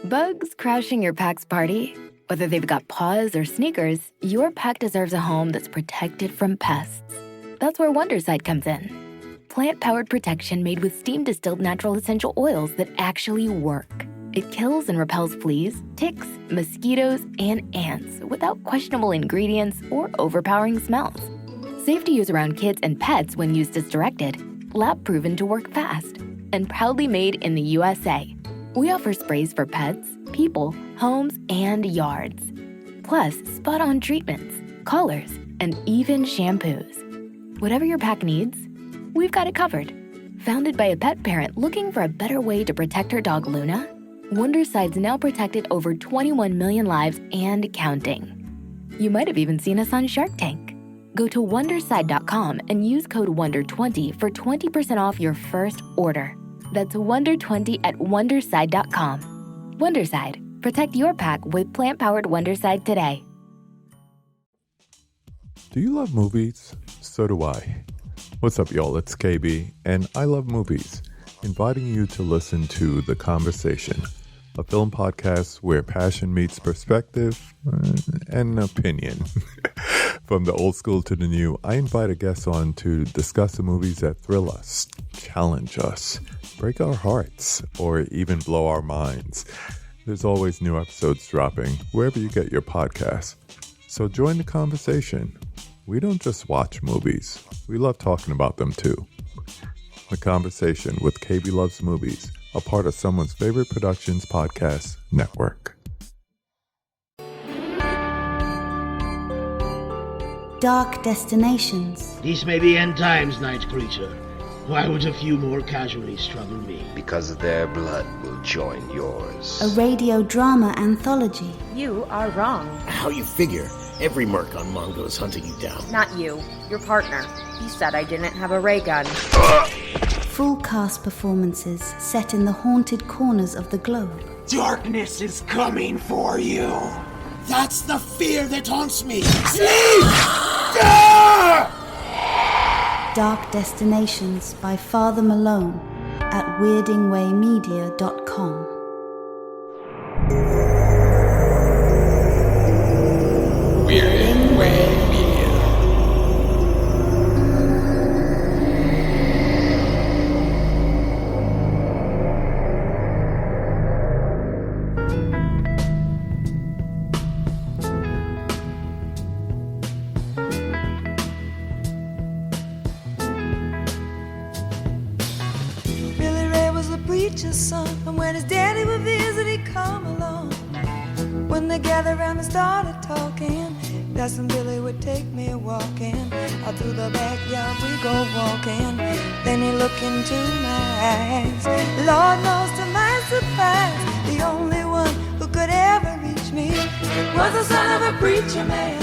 Bugs crashing your pack's party? Whether they've got paws or sneakers, your pack deserves a home that's protected from pests. That's where Wondercide comes in. Plant-powered protection made with steam-distilled natural essential oils that actually work. It kills and repels fleas, ticks, mosquitoes, and ants without questionable ingredients or overpowering smells. Safe to use around kids and pets when used as directed, lab-proven to work fast, and proudly made in the USA. We offer sprays for pets, people, homes, and yards. Plus, spot-on treatments, collars, and even shampoos. Whatever your pack needs, we've got it covered. Founded by a pet parent looking for a better way to protect her dog Luna, Wondercide's now protected over 21 million lives and counting. You might have even seen us on Shark Tank. Go to Wondercide.com and use code WONDER20 for 20% off your first order. That's WONDER20 at Wondercide.com. Wondercide. Protect your pack with plant-powered Wondercide today. Do you love movies? So do I. What's up, y'all? It's KB, and I love movies. Inviting you to listen to The Conversation, a film podcast where passion meets perspective and opinion. From the old school to the new, I invite a guest on to discuss the movies that thrill us, challenge us, break our hearts, or even blow our minds. There's always new episodes dropping wherever you get your podcasts. So join the conversation. We don't just watch movies. We love talking about them too. The Conversation with KB Loves Movies, a part of Someone's Favorite Productions podcast network. Dark Destinations. These may be end times, night creature. Why would a few more casualties trouble me? Because their blood will join yours. A radio drama anthology. You are wrong. How you figure? Every merc on Mongo is hunting you down. Not you. Your partner. He said I didn't have a ray gun. Full cast performances set in the haunted corners of the globe. Darkness is coming for you. That's the fear that haunts me. Dark Destinations by Father Malone at weirdingwaymedia.com. Weirding Way Media. Billy Ray was a preacher's son, and when his daddy would visit, he'd come along. When they gathered around and started talking, that's when Billy would take me walking. Out through the backyard we go walking. Then he looked into my eyes. Lord knows to my surprise, the only one who could ever reach me was the son of a preacher man.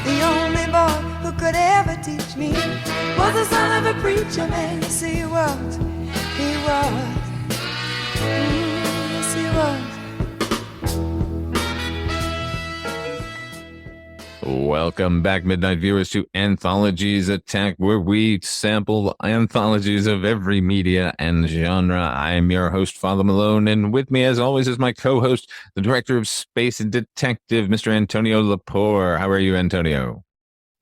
The only boy who could ever teach me was the son of a preacher man. Yes, he was. He was. Yes, he was. Welcome back, Midnight viewers, to Anthologies Attack, where we sample anthologies of every media and genre. I am your host, Father Malone, and with me, as always, is my co-host, the director of Space Detective, Mr. Antonio Llapur. How are you, Antonio?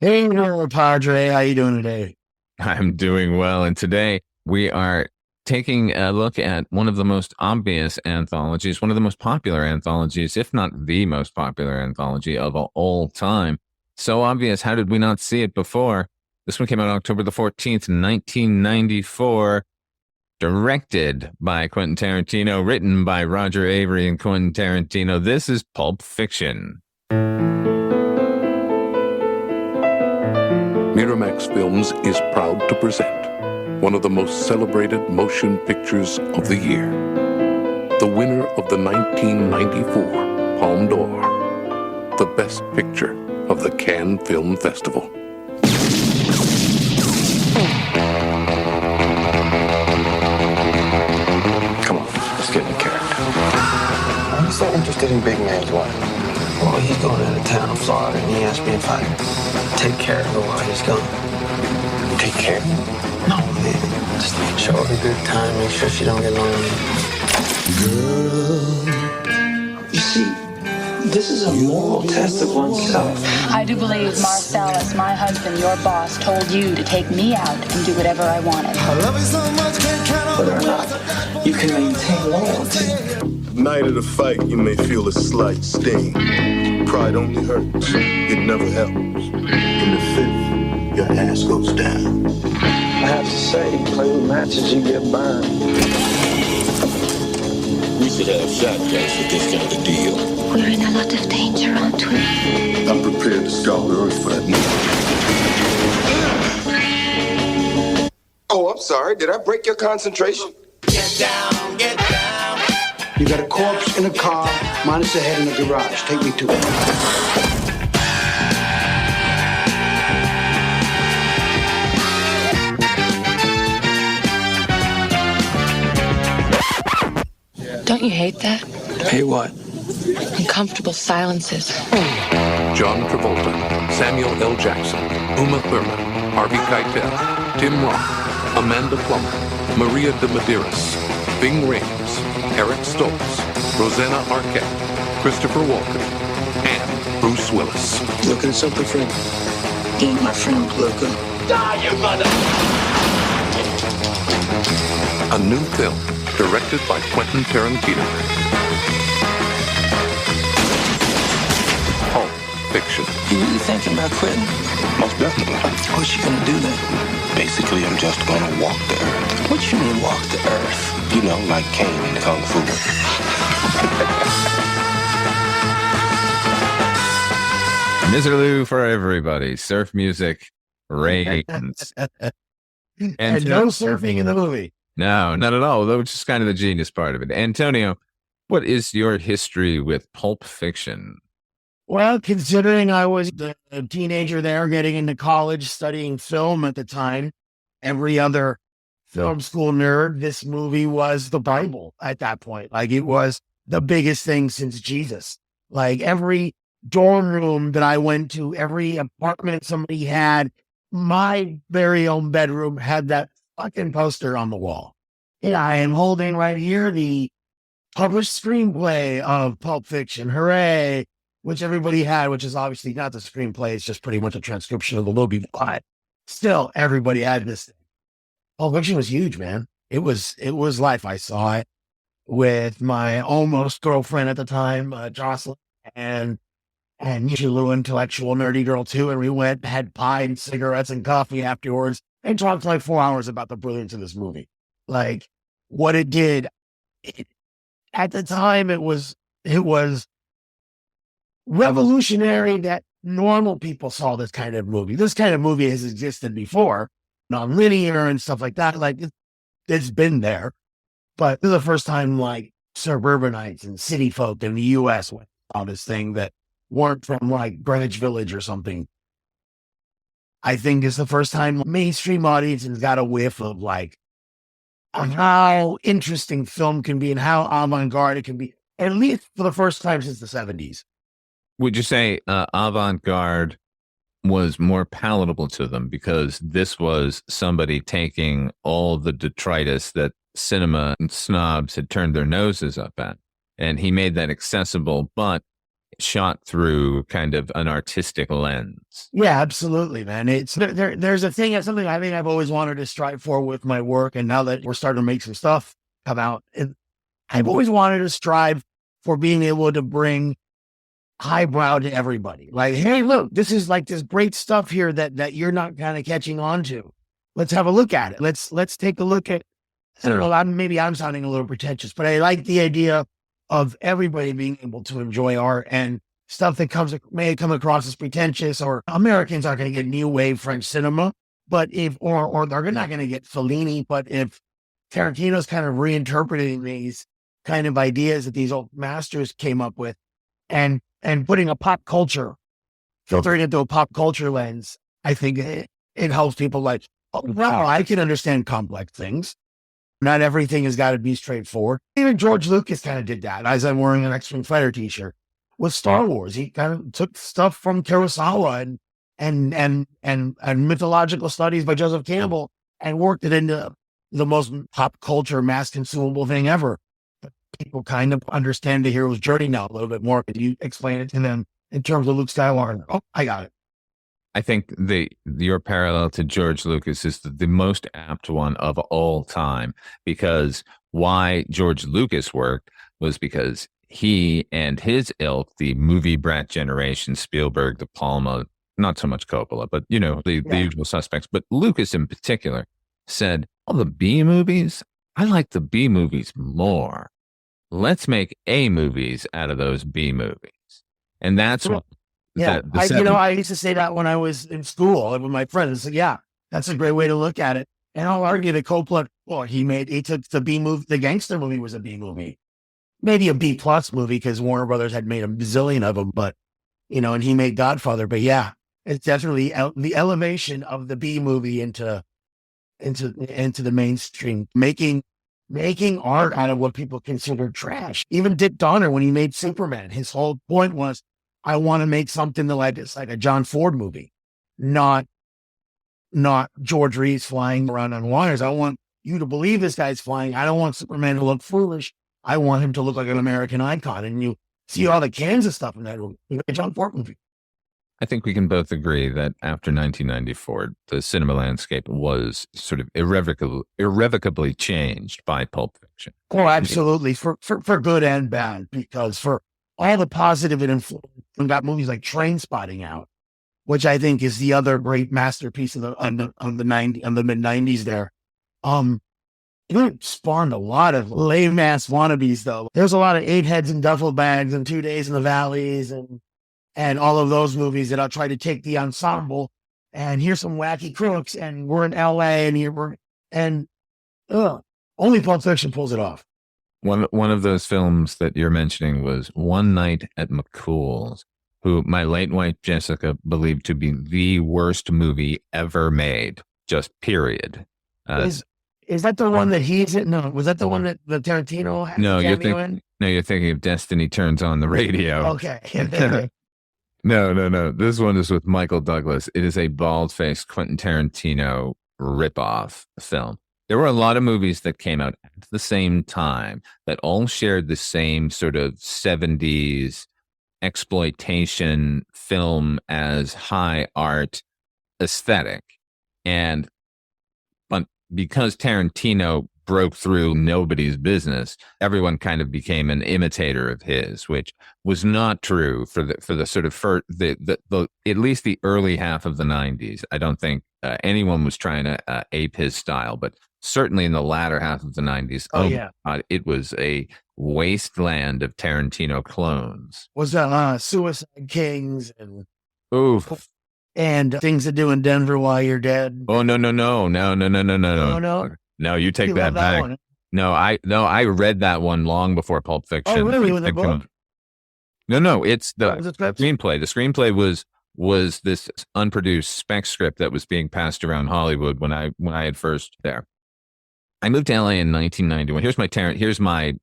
Hey, Padre. How you doing today? I'm doing well, and today we are taking a look at one of the most obvious anthologies, one of the most popular anthologies, if not the most popular anthology of all time. So obvious, how did we not see it before? This one came out October the 14th, 1994, directed by Quentin Tarantino, written by Roger Avary and Quentin Tarantino. This is Pulp Fiction. Miramax Films is proud to present one of the most celebrated motion pictures of the year. The winner of the 1994 Palme d'Or. The best picture of the Cannes Film Festival. Come on, let's get in character. Why are you so interested in Big Man's wife? Well, he's going out of town in Florida, and he asked me if I'd take care of her while he's gone. Take care? No, man. Just show her a good time, make sure she don't get lonely. Girl, This is a moral test of oneself. I do believe Marcellus, my husband, your boss, told you to take me out and do whatever I wanted. Whether or not you can maintain loyalty. Night of the fight, you may feel a slight sting. Pride only hurts. It never helps. In the fifth, your ass goes down. I have to say, play with matches, you get burned. We should have shotguns for this kind of deal. We're in a lot of danger, aren't we? I'm prepared to scour the earth for that night. Oh, I'm sorry. Did I break your concentration? Get down, get down. You got a corpse in a car, minus a head in the garage. Take me to it. Don't you hate that? Hey, what? Uncomfortable silences. John Travolta, Samuel L. Jackson, Uma Thurman, Harvey Keitel, Tim Roth, Amanda Plummer, Maria de Medeiros, Bing Rames, Eric Stoltz, Rosanna Arquette, Christopher Walken, and Bruce Willis. Looking at something, friend? Ain't my friend looking. Die, you mother! A new film directed by Quentin Tarantino. Pulp Fiction. You really thinking about quitting? Most definitely. What's you gonna do then? Basically, I'm just gonna walk the earth. What you mean walk the earth? You know, like Kane in Kung Fu. Miserlou for everybody. Surf music reigns. And no surfing in the movie. No, not at all. Though, which is kind of the genius part of it. Antonio, what is your history with Pulp Fiction? Well, considering I was a teenager there getting into college, studying film at the time, every other film school nerd, this movie was the Bible at that point. Like, it was the biggest thing since Jesus. Like, every dorm room that I went to, every apartment somebody had, my very own bedroom had that fucking poster on the wall. And I am holding right here the published screenplay of Pulp Fiction. Hooray! Which everybody had, which is obviously not the screenplay. It's just pretty much a transcription of the movie. But still, everybody had this thing. Pulp Fiction was huge, man. It was life. I saw it with my almost girlfriend at the time, Jocelyn, and usually a little intellectual, nerdy girl too. And we went, had pie and cigarettes and coffee afterwards, and talked for like 4 hours about the brilliance of this movie. Like, what it did. At the time, it was revolutionary that normal people saw this kind of movie. This kind of movie has existed before, non-linear and stuff like that. Like, it's been there. But this is the first time, like, suburbanites and city folk in the U.S. went on this thing that weren't from, like, Greenwich Village or something. I think it's the first time mainstream audiences got a whiff of, like, how interesting film can be and how avant-garde it can be, at least for the first time since the 70s. Would you say avant-garde was more palatable to them because this was somebody taking all the detritus that cinema and snobs had turned their noses up at, and he made that accessible, but shot through kind of an artistic lens? Yeah, absolutely, man. It's there's a thing, something I think I've always wanted to strive for with my work, and now that we're starting to make some stuff come out, and I've always wanted to strive for being able to bring highbrow to everybody. Like, hey, look, this is like this great stuff here that you're not kind of catching on to. Let's have a look at it. Let's take a look at, I don't know, maybe I'm sounding a little pretentious, but I like the idea of everybody being able to enjoy art, and stuff that may come across as pretentious, or Americans aren't going to get new wave French cinema, but or they're not going to get Fellini, but if Tarantino's kind of reinterpreting these kind of ideas that these old masters came up with, and putting a pop culture, filtering into a pop culture lens, I think it helps people like, oh, wow, I can understand complex things. Not everything has got to be straightforward. Even George Lucas kind of did that. As I'm wearing an X-Wing Fighter t-shirt with Star Wars, he kind of took stuff from Kurosawa and mythological studies by Joseph Campbell and worked it into the most pop culture, mass consumable thing ever. But people kind of understand the hero's journey now a little bit more. Could you explain it to them in terms of Luke Skywalker? Oh, I got it. I think your parallel to George Lucas is the most apt one of all time, because why George Lucas worked was because he and his ilk, the movie brat generation, Spielberg, De Palma, not so much Coppola, but the usual suspects, but Lucas in particular said, all the B movies, I like the B movies more. Let's make A movies out of those B movies. And that's what I used to say that when I was in school with my friends. I said, that's a great way to look at it. And I'll argue that Coppola, he took the B movie, the gangster movie was a B movie. Maybe a B plus movie because Warner Brothers had made a bazillion of them, but, and he made Godfather. But it's definitely the elevation of the B movie into the mainstream, making art out of what people consider trash. Even Dick Donner, when he made Superman, his whole point was, I want to make something it's like a John Ford movie, not George Reeves flying around on wires. I want you to believe this guy's flying. I don't want Superman to look foolish. I want him to look like an American icon. And you see all the Kansas stuff in that movie, a John Ford movie. I think we can both agree that after 1994, the cinema landscape was sort of irrevocably changed by Pulp Fiction. Oh, absolutely. For good and bad, because for all the positive it influenced, we got movies like Trainspotting out, which I think is the other great masterpiece of the mid-90s there. It spawned a lot of lame ass wannabes though. There's a lot of 8 Heads in Duffel Bags and 2 Days in the Valleys and all of those movies that I'll try to take the ensemble and here's some wacky crooks and we're in LA and only Pulp Fiction pulls it off. One of those films that you're mentioning was One Night at McCool's, who my late wife Jessica believed to be the worst movie ever made, just period. Is that the one that he's in? No, was that the one that the Tarantino had? No, you're thinking of Destiny Turns on the Radio. Okay. No. This one is with Michael Douglas. It is a bald-faced Quentin Tarantino ripoff film. There were a lot of movies that came out at the same time that all shared the same sort of 70s exploitation film as high art aesthetic. But because Tarantino broke through nobody's business, everyone kind of became an imitator of his, which was not true for the sort of at least the early half of the 90s. I don't think anyone was trying to ape his style, but certainly in the latter half of the 90s, God, it was a wasteland of Tarantino clones. Was that Suicide Kings and Things to Do in Denver While You're Dead? Oh no! Oh, no? No, you take that back. One. No, I read that one long before Pulp Fiction. Oh, really? With the book? No, it's the screenplay. The screenplay was this unproduced spec script that was being passed around Hollywood when I had first there. I moved to LA in 1991. Here's my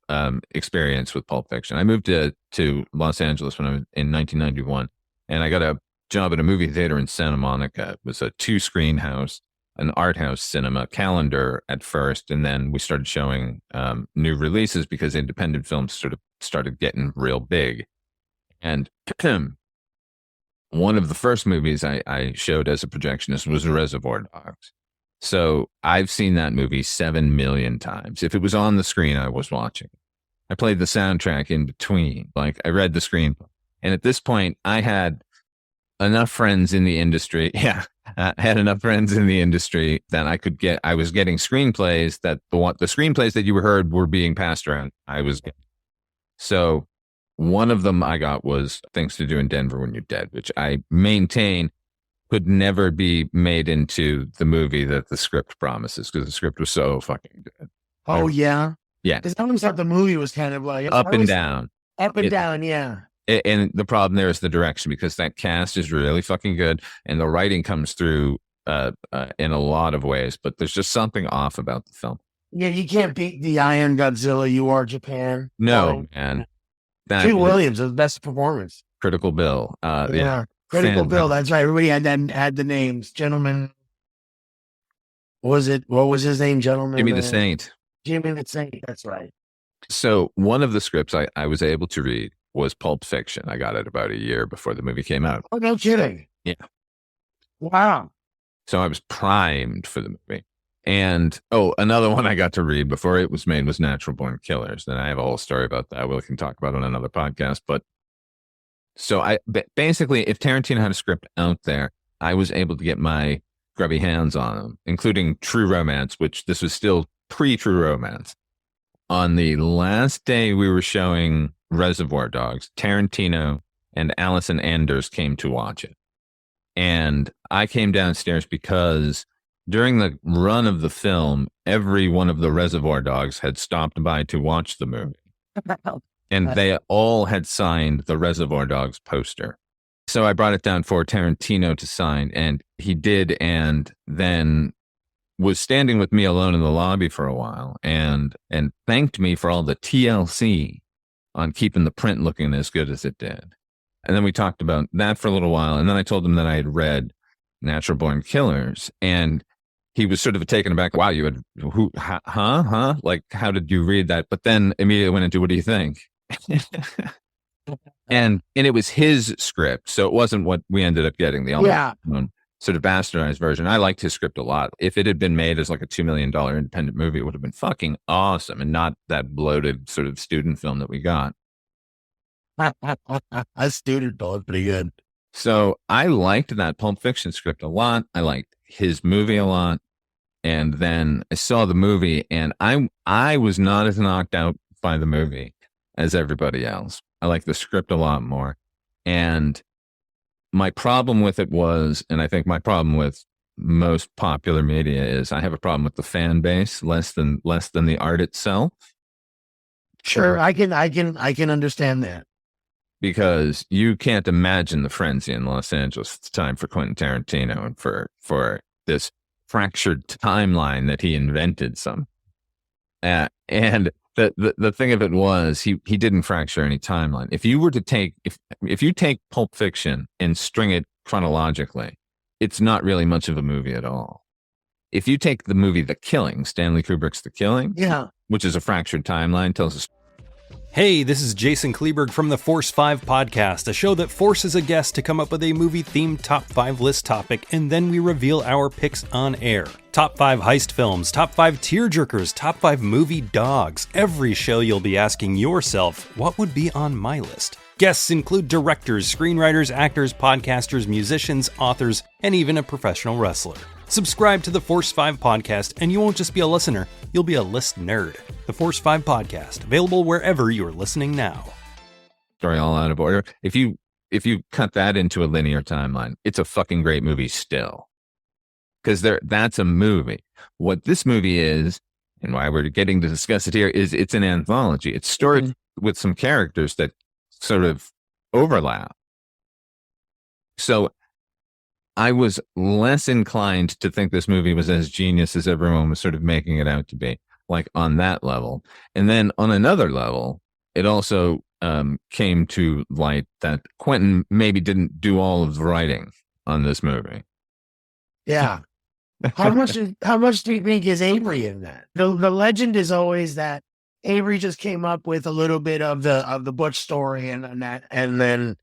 experience with Pulp Fiction. I moved to Los Angeles when I was in 1991, and I got a job at a movie theater in Santa Monica. It was a 2-screen house, an art house cinema calendar at first, and then we started showing new releases because independent films sort of started getting real big. And one of the first movies I showed as a projectionist was Reservoir Dogs. So I've seen that movie 7 million times. If it was on the screen, I was watching. I played the soundtrack in between. Like, I read the screenplay. And at this point, I had enough friends in the industry. Yeah, I had enough friends in the industry that I was getting screenplays that the screenplays that you heard were being passed around. So one of them I got was Things to Do in Denver When You're Dead, which I maintain could never be made into the movie that the script promises, because the script was so fucking good. Oh, yeah? Yeah. Because I always thought the movie was kind of like... Up and down. Up and down, yeah. And the problem there is the direction, because that cast is really fucking good, and the writing comes through in a lot of ways, but there's just something off about the film. Yeah, you can't beat the I Am Godzilla, You Are Japan. No, man. Treat Williams, the best performance. Critical Bill. Yeah. Critical Bill, that's right. Everybody had the names. Gentleman. What was his name, Gentleman? Jimmy the Saint. Jimmy the Saint, that's right. So one of the scripts I was able to read was Pulp Fiction. I got it about a year before the movie came out. Oh, no kidding. Yeah. Wow. So I was primed for the movie. And, another one I got to read before it was made was Natural Born Killers. And I have a whole story about that we can talk about on another podcast. But so basically, if Tarantino had a script out there, I was able to get my grubby hands on them, including True Romance, which this was still pre-True Romance. On the last day we were showing Reservoir Dogs, Tarantino and Allison Anders came to watch it. And I came downstairs because during the run of the film, every one of the Reservoir Dogs had stopped by to watch the movie. And they all had signed the Reservoir Dogs poster. So I brought it down for Tarantino to sign, and he did, and then was standing with me alone in the lobby for a while and thanked me for all the TLC on keeping the print looking as good as it did. And then we talked about that for a little while. And then I told him that I had read Natural Born Killers, and he was sort of taken aback. Wow, you had huh? Like, how did you read that? But then immediately went into, what do you think? and it was his script. So it wasn't what we ended up getting, the sort of bastardized version. I liked his script a lot. If it had been made as like a $2 million independent movie, it would have been fucking awesome, and not that bloated sort of student film that we got. A student film is pretty good. So I liked that Pulp Fiction script a lot. I liked his movie a lot. And then I saw the movie, and I was not as knocked out by the movie as everybody else. I like the script a lot more. And my problem with it was, and I think my problem with most popular media is, I have a problem with the fan base less than the art itself. Sure, I can understand that. Because you can't imagine the frenzy in Los Angeles at the time for Quentin Tarantino and for this fractured timeline that he invented and the thing of it was, he didn't fracture any timeline. If you were to take, if you take Pulp Fiction and string it chronologically, it's not really much of a movie at all. If you take the movie The Killing, Stanley Kubrick's The Killing, which is a fractured timeline, tells us. Hey, this is Jason Kleberg from the Force 5 podcast, a show that forces a guest to come up with a movie-themed top 5 list topic, and then we reveal our picks on air. Top 5 heist films, top 5 tearjerkers, top 5 movie dogs. Every show you'll be asking yourself, what would be on my list? Guests include directors, screenwriters, actors, podcasters, musicians, authors, and even a professional wrestler. Subscribe to the Force 5 podcast, and you won't just be a listener, you'll be a list nerd. The Force 5 podcast, available wherever you're listening now. Story all out of order. If you cut that into a linear timeline, it's a fucking great movie still. Because that's a movie. What this movie is, and why we're getting to discuss it here, is it's an anthology. It's stored with some characters that sort of overlap. So I was less inclined to think this movie was as genius as everyone was sort of making it out to be, like on that level. And then on another level, it also came to light that Quentin maybe didn't do all of the writing on this movie. Yeah. How much do you think is Avery in that? The legend is always that Avery just came up with a little bit of the Butch story and then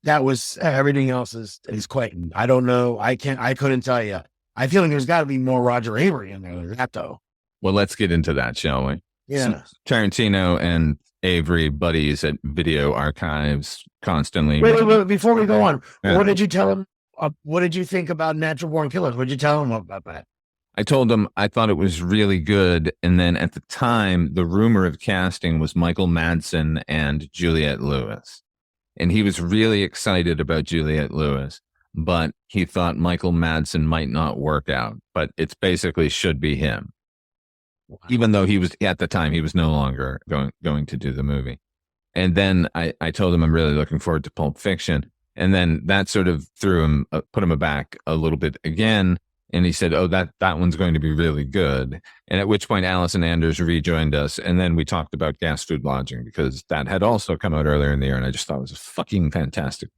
that was everything else is Quentin. I don't know. I couldn't tell you. I feel like there's got to be more Roger Avary in there than that, though. Well, let's get into that, shall we? Yeah. So, Tarantino and Avery buddies at video archives constantly. Wait, before we go on, what did you tell him? What did you think about Natural Born Killers? What did you tell him about that? I told him I thought it was really good. And then at the time, the rumor of casting was Michael Madsen and Juliette Lewis. And he was really excited about Juliette Lewis, but he thought Michael Madsen might not work out. But it's basically should be him. Wow. Even though he was, at the time, he was no longer going to do the movie. And then I told him I'm really looking forward to Pulp Fiction. And then that sort of threw him, put him aback a little bit again. And he said, oh, that one's going to be really good. And at which point Allison Anders rejoined us. And then we talked about Gas Food Lodging, because that had also come out earlier in the year. And I just thought it was a fucking fantastic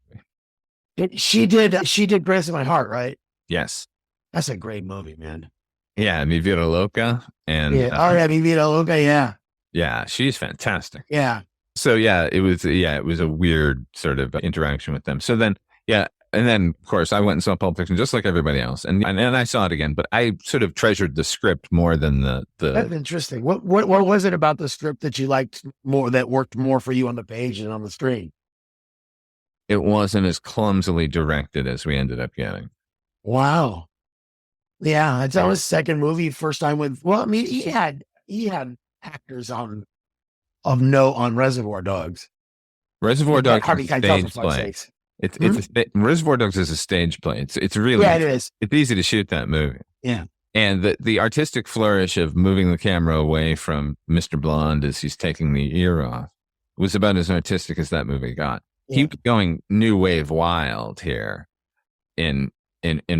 movie. She did Grace in My Heart, right? Yes. That's a great movie, man. Yeah, Mi Vida Loca. And Mi Vida Loca, yeah. Yeah, she's fantastic. Yeah. So it was a weird sort of interaction with them. So then, and then of course I went and saw Pulp Fiction just like everybody else, and I saw it again, but I sort of treasured the script more than the. That's interesting. What was it about the script that you liked more, that worked more for you on the page and on the screen? It wasn't as clumsily directed as we ended up getting. Wow. Yeah, it's his second movie, first time with. Well, I mean, he had actors on Reservoir Dogs. Reservoir Dogs is a stage play. Reservoir Dogs is a stage play. It's really it is. It's easy to shoot that movie. Yeah. And the artistic flourish of moving the camera away from Mr. Blonde as he's taking the ear off was about as artistic as that movie got. Yeah. Keep going new wave wild here in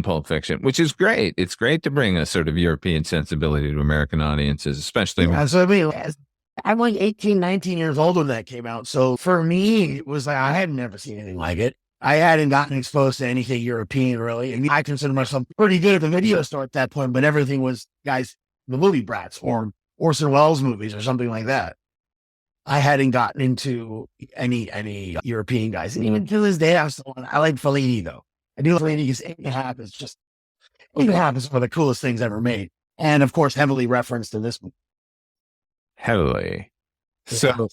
Pulp Fiction, which is great. It's great to bring a sort of European sensibility to American audiences, especially. Yeah, so I mean, I'm like 18, 19 years old when that came out. So for me, it was like, I had never seen anything like it. I hadn't gotten exposed to anything European, really. And I consider myself pretty good at the video store at that point, but everything was, the movie brats or Orson Welles movies or something like that. I hadn't gotten into any European guys. And even to this day, I like Fellini, though. I do Fellini because 8.5 is just, 8.5 is one of the coolest things ever made. And of course, heavily referenced in this movie. Heavily. So,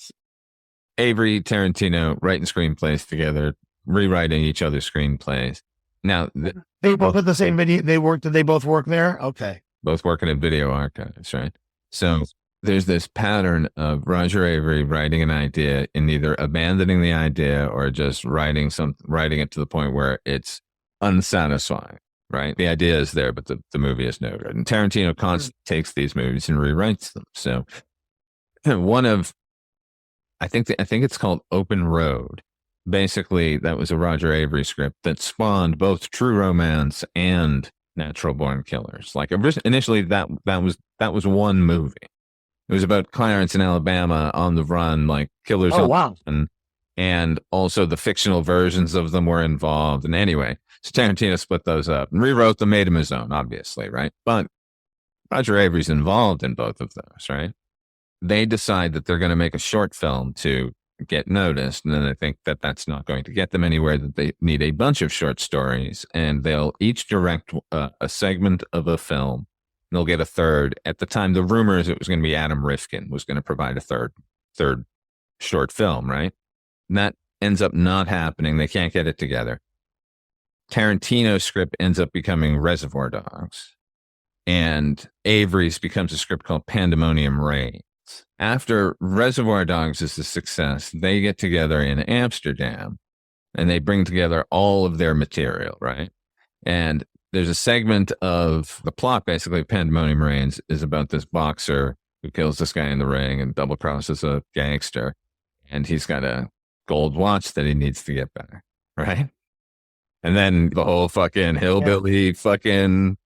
Avery, Tarantino writing screenplays together, rewriting each other's screenplays. Now, they both had the same video. Did they both work there? Okay. Both working at Video Archives, right? So, there's this pattern of Roger Avary writing an idea and either abandoning the idea or just writing it to the point where it's unsatisfying, right? The idea is there, but the movie is no good. And Tarantino constantly takes these movies and rewrites them. So one of, I think it's called Open Road. Basically, that was a Roger Avary script that spawned both True Romance and Natural Born Killers. Like initially, that was one movie. It was about Clarence in Alabama on the run, like killers. Oh, wow. And also the fictional versions of them were involved. And anyway, so Tarantino split those up and rewrote them, made him his own, obviously, right? But Roger Avary's involved in both of those, right? They decide that they're going to make a short film to get noticed. And then they think that that's not going to get them anywhere, that they need a bunch of short stories. And they'll each direct a segment of a film. They'll get a third. At the time, the rumor is it was going to be Adam Rifkin was going to provide a third short film, right? And that ends up not happening. They can't get it together. Tarantino's script ends up becoming Reservoir Dogs. And Avery's becomes a script called Pandemonium Reigns. After Reservoir Dogs is a success, they get together in Amsterdam and they bring together all of their material, right? And there's a segment of the plot, basically, Pandemonium Reigns is about this boxer who kills this guy in the ring and double crosses a gangster. And he's got a gold watch that he needs to get back, right? And then the whole fucking hillbilly fucking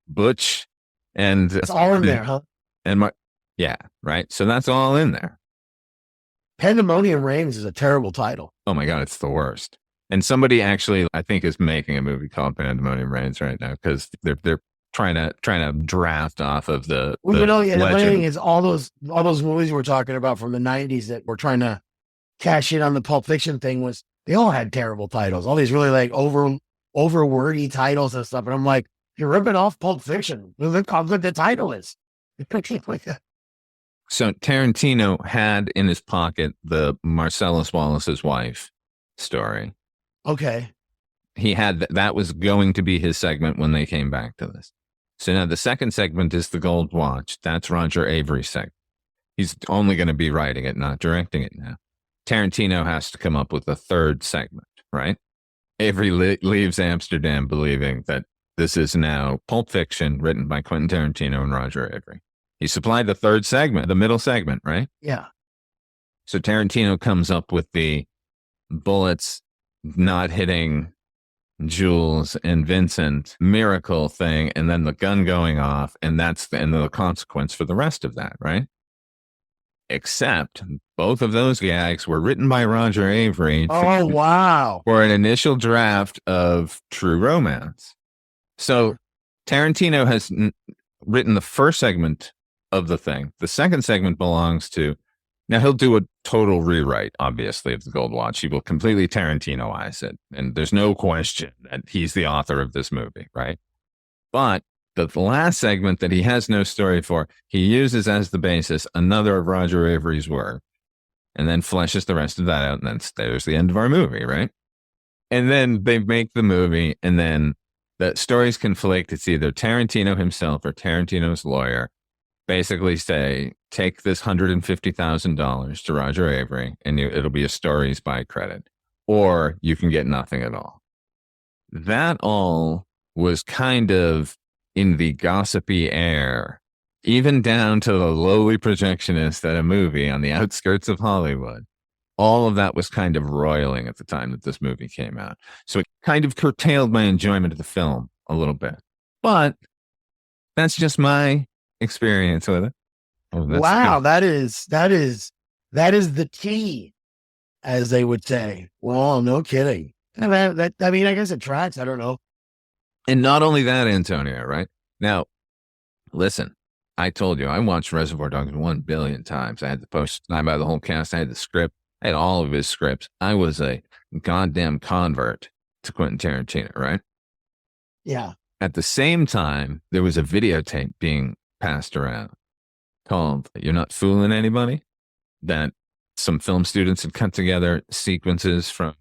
Butch and it's all in there, huh? And right. So that's all in there. Pandemonium Reigns is a terrible title. Oh my God, it's the worst. And somebody actually, I think, is making a movie called Pandemonium Reigns right now because they're trying to draft off of the. Well, the funny thing is all those movies we're talking about from the 90s that were trying to cash in on the Pulp Fiction thing they all had terrible titles. All these really like over wordy titles and stuff. And I'm like, you're ripping off Pulp Fiction. Look how good the title is. So Tarantino had in his pocket the Marcellus Wallace's wife story. Okay. He had that was going to be his segment when they came back to this. So now the second segment is the gold watch. That's Roger Avary's segment. He's only going to be writing it, not directing it now. Tarantino has to come up with a third segment, right? Avery leaves Amsterdam believing that this is now Pulp Fiction written by Quentin Tarantino and Roger Avary. He supplied the third segment, the middle segment, right? Yeah. So Tarantino comes up with the bullets not hitting Jules and Vincent miracle thing, and then the gun going off, and that's the consequence for the rest of that, right? Except both of those gags were written by Roger Avary. Oh, wow. For an initial draft of True Romance. So Tarantino has written the first segment of the thing. The second segment belongs to, now he'll do a total rewrite, obviously, of The Gold Watch. He will completely Tarantinoize it. And there's no question that he's the author of this movie, right? But the last segment that he has no story for, he uses as the basis another of Roger Avary's work, and then fleshes the rest of that out. And then there's the end of our movie, right? And then they make the movie, and then the stories conflict. It's either Tarantino himself or Tarantino's lawyer basically say, take this $150,000 to Roger Avary and it'll be a Stories by credit, or you can get nothing at all. That all was kind of in the gossipy air, even down to the lowly projectionist at a movie on the outskirts of Hollywood. All of that was kind of roiling at the time that this movie came out. So it kind of curtailed my enjoyment of the film a little bit. But that's just my experience with it. Oh, wow, that is the tea, as they would say. Well, no kidding. I mean, I guess it tracks. I don't know. And not only that, Antonio, right? Now, listen, I told you, I watched Reservoir Dogs 1 billion times. I had the post signed by the whole cast. I had the script. I had all of his scripts. I was a goddamn convert to Quentin Tarantino, right? Yeah. At the same time, there was a videotape being passed around called You're Not Fooling Anybody, that some film students had cut together sequences from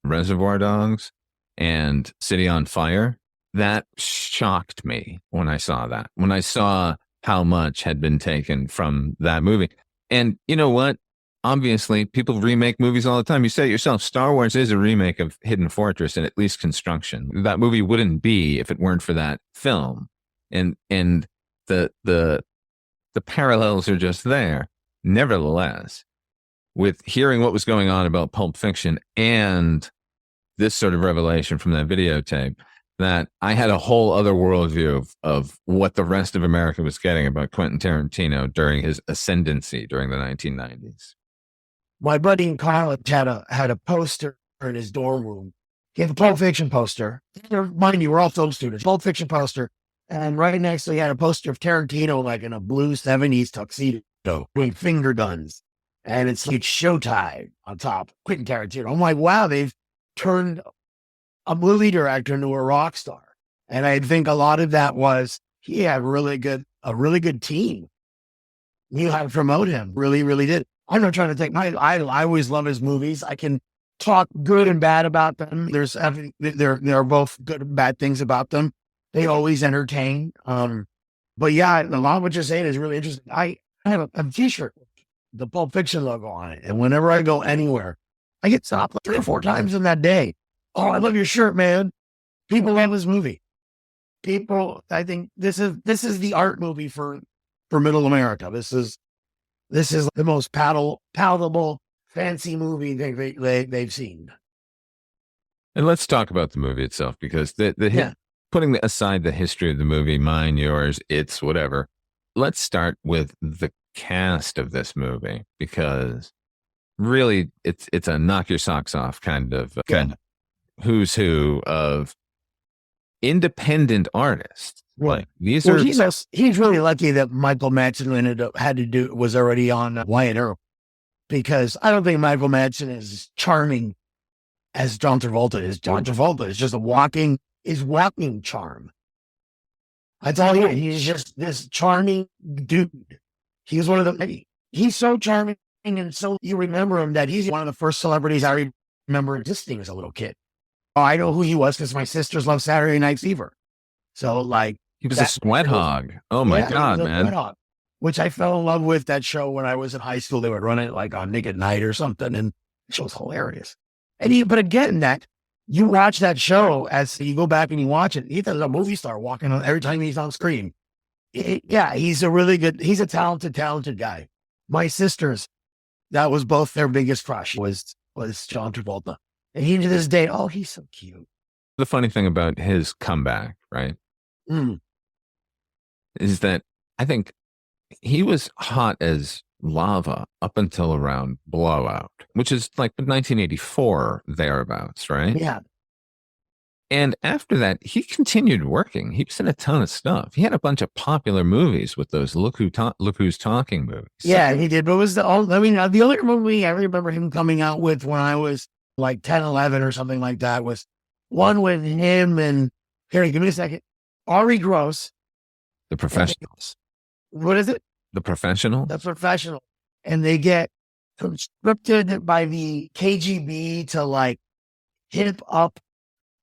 Reservoir Dogs and City on Fire. That shocked me when I saw that, when I saw how much had been taken from that movie. And you know what? Obviously, people remake movies all the time. You said it yourself, Star Wars is a remake of Hidden Fortress, in at least construction. That movie wouldn't be if it weren't for that film. And the parallels are just there. Nevertheless, with hearing what was going on about Pulp Fiction and this sort of revelation from that videotape, that I had a whole other worldview of what the rest of America was getting about Quentin Tarantino during his ascendancy during the 1990s. My buddy in college had a poster in his dorm room. He had a Pulp Fiction poster. Mind you, we're all film students. Pulp Fiction poster. And right next to it, he had a poster of Tarantino, like in a blue 70s tuxedo, doing finger guns. And it's show tie on top. Quentin Tarantino. I'm like, wow, they've turned a movie director into a rock star. And I think a lot of that was he had a really good team. You had to promote him. Really, really did. I'm not trying to take I always love his movies. I can talk good and bad about them. There are both good and bad things about them. They always entertain. But yeah, a lot of what you're saying is really interesting. I have a t-shirt with the Pulp Fiction logo on it. And whenever I go anywhere, I get stopped like 3 or 4 times in that day. Oh, I love your shirt, man. People love this movie. I think this is the art movie for middle America. This is the most palatable, fancy movie they've seen. And let's talk about the movie itself, because putting aside the history of the movie, mine, yours, it's whatever. Let's start with the cast of this movie, because really it's a knock your socks off kind of who's who of independent artists. Right. Like, he's really lucky that Michael Madsen was already on Wyatt Earp, because I don't think Michael Madsen is as charming as John Travolta is. John Travolta is just walking charm. I tell you, he's just this charming dude. He's one of he's so charming, and so you remember him that he's one of the first celebrities I remember existing as a little kid. I know who he was because my sisters love Saturday Night Fever. So he was a sweat hog. Oh my God, man. Sweat hog, which I fell in love with that show when I was in high school. They would run it on Nick at Night or something. And the show was hilarious. But again, that you watch that show as you go back and you watch it, he's a movie star walking on every time he's on screen. He's a talented guy. My sisters, that was both their biggest crush was John Travolta. And he to this day, he's so cute. The funny thing about his comeback, right, is that I think he was hot as lava up until around Blowout, which is like 1984 thereabouts, right? Yeah. And after that, he continued working. He was in a ton of stuff. He had a bunch of popular movies with those Look Who's Talking movies. Yeah, he did. But the only movie I remember him coming out with when I was like 10, 11 or something like that was one with him and, here, give me a second, Ari Gross. The Professionals. What is it? The Professional? The Professional. And they get conscripted by the KGB to like hip up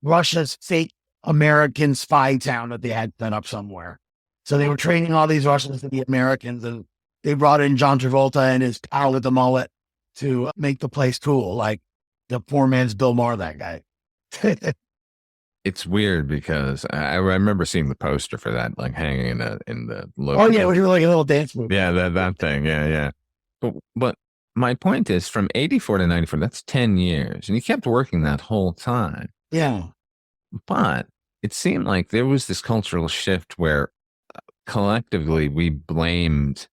Russia's fake American spy town that they had set up somewhere. So they were training all these Russians to be Americans, and they brought in John Travolta and his pal with the mullet to make the place cool. Like the poor man's Bill Maher, that guy. It's weird because I remember seeing the poster for that, like hanging in the logo. Oh yeah, it was like a little dance movie. Yeah, that thing. Yeah. But my point is, from 84 to 94, that's 10 years, and he kept working that whole time. Yeah. But it seemed like there was this cultural shift where collectively we blamed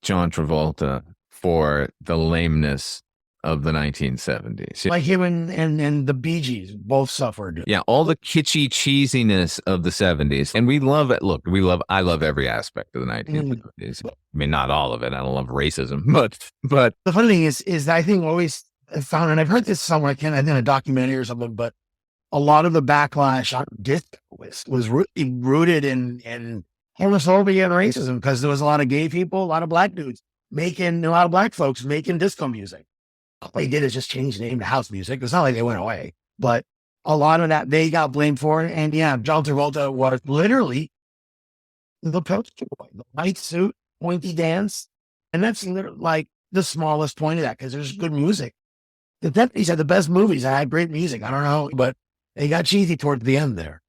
John Travolta for the lameness of the 1970s. Like him and the Bee Gees both suffered. Yeah, all the kitschy cheesiness of the 70s. And we love it. Look, I love every aspect of the 1970s. I mean, not all of it. I don't love racism, but the funny thing is I think always found, and I've heard this somewhere, I think in a documentary or something, but a lot of the backlash on disco was rooted in homophobia and racism, because there was a lot of gay people, a lot of black dudes a lot of black folks making disco music. All they did is just change the name to house music. It's not like they went away, but a lot of that they got blamed for. And yeah, John Travolta was literally the poster boy, the white suit, pointy dance. And that's literally like the smallest point of that, because there's good music. The 70s had the best movies. I had great music. I don't know, but they got cheesy towards the end there.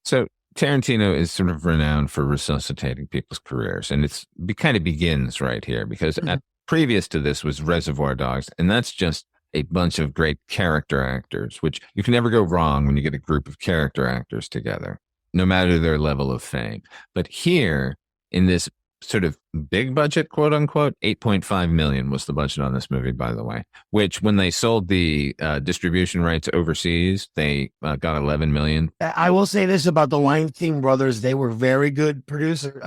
So Tarantino is sort of renowned for resuscitating people's careers. And it kind of begins right here, because previous to this was Reservoir Dogs. And that's just a bunch of great character actors, which you can never go wrong when you get a group of character actors together, no matter their level of fame. But here in this sort of big budget, quote unquote, 8.5 million was the budget on this movie, by the way, which when they sold the distribution rights overseas, they got 11 million. I will say this about the Weinstein brothers. They were very good producer,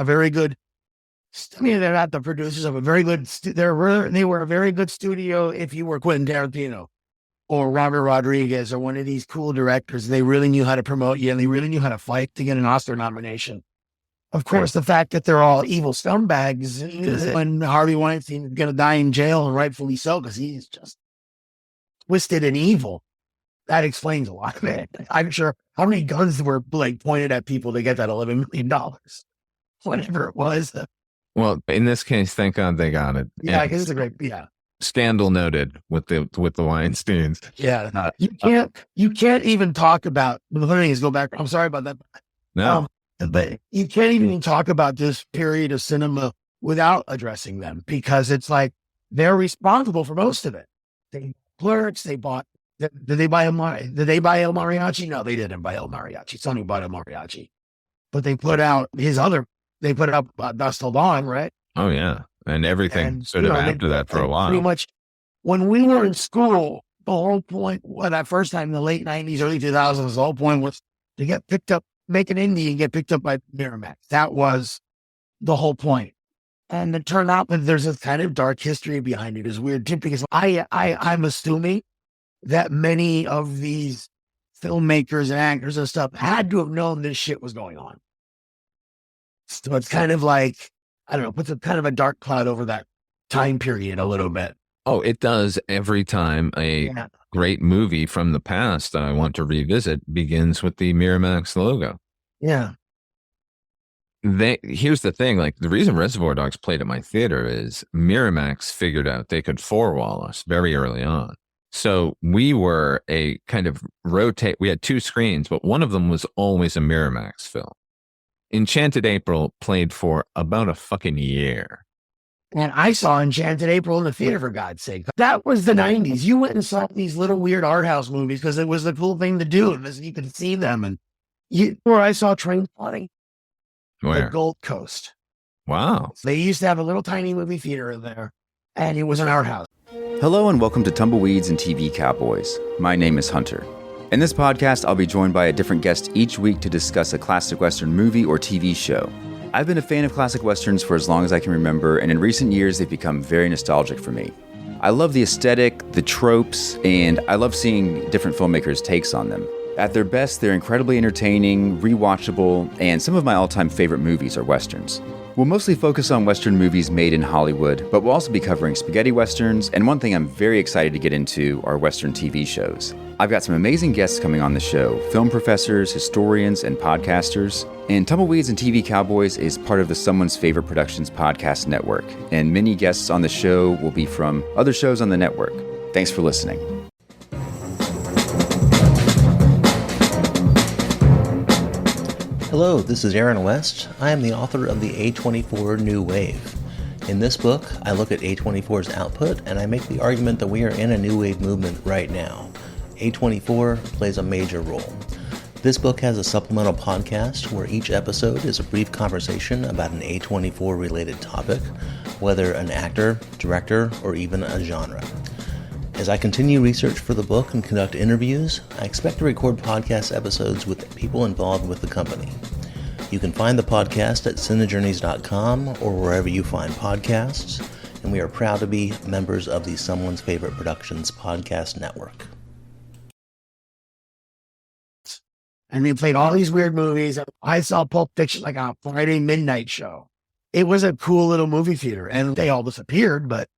they're not the producers of a very good, they were a very good studio. If you were Quentin Tarantino or Robert Rodriguez or one of these cool directors, they really knew how to promote you, and they really knew how to fight to get an Oscar nomination. Of course, the fact that they're all evil scumbags, when Harvey Weinstein is going to die in jail, and rightfully so, because he's just twisted and evil, that explains a lot of it. I'm sure how many guns were like pointed at people to get that $11 million, whatever it was. Well, in this case, thank God they got it. Yeah, because it's a great, scandal noted with the Weinsteins. Yeah, you can't even talk about. The funny thing is, go back. I'm sorry about that. No. But you can't even talk about this period of cinema without addressing them, because it's like they're responsible for most of it. They Clerks, they bought. Did they buy El Mariachi? No, they didn't buy El Mariachi. Sony bought El Mariachi, but they put out They put out Dusk Till Dawn, right? Oh yeah, and everything after that for a while. Pretty much, when we were in school, the whole point, that first time in the late 90s, early 2000s, the whole point was to get picked up, make an indie and get picked up by Miramax. That was the whole point. And it turned out that there's a kind of dark history behind it. It's weird too, because I'm assuming that many of these filmmakers and actors and stuff had to have known this shit was going on. So it's kind of like, I don't know, puts a kind of a dark cloud over that time period a little bit. Oh, it does every time a great movie from the past that I want to revisit begins with the Miramax logo. Yeah. Here's the thing, like the reason Reservoir Dogs played at my theater is Miramax figured out they could four-wall us very early on. So we were a kind of we had two screens, but one of them was always a Miramax film. Enchanted April played for about a fucking year. And I saw Enchanted April in the theater, for God's sake. That was the 90s. You went and saw these little weird art house movies because it was the cool thing to do. And you could see them. And where I saw Trainspotting, where? The Gold Coast. Wow. They used to have a little tiny movie theater in there, and it was an art house. Hello and welcome to Tumbleweeds and TV Cowboys. My name is Hunter. In this podcast, I'll be joined by a different guest each week to discuss a classic Western movie or TV show. I've been a fan of classic Westerns for as long as I can remember, and in recent years, they've become very nostalgic for me. I love the aesthetic, the tropes, and I love seeing different filmmakers' takes on them. At their best, they're incredibly entertaining, rewatchable, and some of my all-time favorite movies are Westerns. We'll mostly focus on Western movies made in Hollywood, but we'll also be covering spaghetti Westerns, and one thing I'm very excited to get into are Western TV shows. I've got some amazing guests coming on the show, film professors, historians, and podcasters. And Tumbleweeds and TV Cowboys is part of the Someone's Favorite Productions podcast network, and many guests on the show will be from other shows on the network. Thanks for listening. Hello, this is Aaron West. I am the author of the A24 New Wave. In this book, I look at A24's output and I make the argument that we are in a new wave movement right now. A24 plays a major role. This book has a supplemental podcast where each episode is a brief conversation about an A24 related topic, whether an actor, director, or even a genre. As I continue research for the book and conduct interviews, I expect to record podcast episodes with people involved with the company. You can find the podcast at cinejourneys.com or wherever you find podcasts, and we are proud to be members of the Someone's Favorite Productions podcast network. And we played all these weird movies. I saw Pulp Fiction like on a Friday midnight show. It was a cool little movie theater, and they all disappeared, but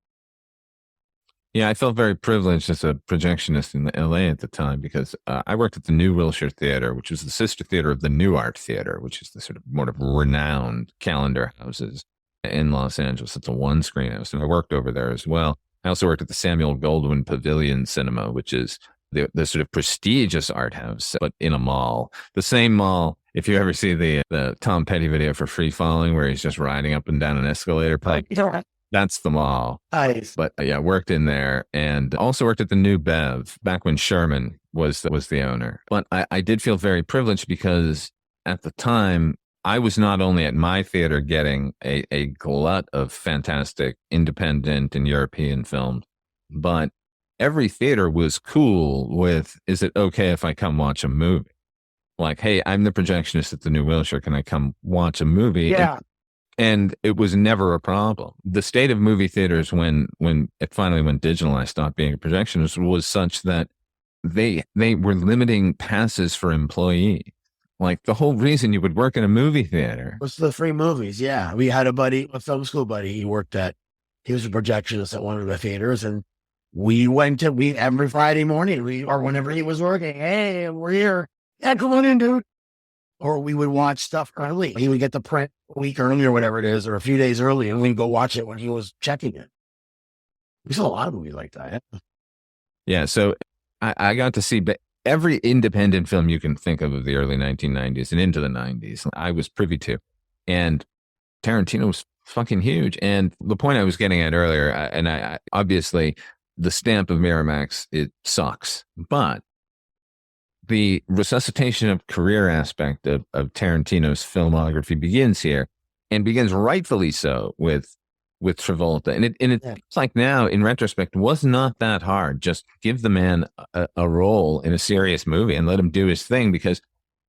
yeah, I felt very privileged as a projectionist in LA at the time because I worked at the New Wilshire Theater, which was the sister theater of the New Art Theater, which is the sort of more of renowned calendar houses in Los Angeles. It's a one-screen house, and I worked over there as well. I also worked at the Samuel Goldwyn Pavilion Cinema, which is the sort of prestigious art house, but in a mall. The same mall, if you ever see the Tom Petty video for Free Falling, where he's just riding up and down an escalator pipe. That's the mall. Nice. But yeah, worked in there and also worked at the New Bev back when Sherman was the owner. But I did feel very privileged because at the time, I was not only at my theater getting a glut of fantastic independent and European films, but every theater was cool with, is it okay if I come watch a movie? Like, hey, I'm the projectionist at the New Wilshire. Can I come watch a movie? Yeah. And it was never a problem. The state of movie theaters when it finally went digital and I stopped being a projectionist was such that they were limiting passes for employees. Like the whole reason you would work in a movie theater was the free movies. Yeah. We had a film school buddy. He was a projectionist at one of the theaters, and we went to every Friday morning, or whenever he was working, hey, we're here. Yeah, come on in, dude. Or we would watch stuff early. He would get the print a week early or whatever it is, or a few days early, and we'd go watch it when he was checking it. We saw a lot of movies like that. Yeah, so I got to see every independent film you can think of the early 1990s and into the 90s. I was privy to. And Tarantino was fucking huge. And the point I was getting at earlier, and I obviously the stamp of Miramax, it sucks. But the resuscitation of career aspect of Tarantino's filmography begins here, and begins rightfully so with Travolta. And it's like now, in retrospect, was not that hard. Just give the man a role in a serious movie and let him do his thing, because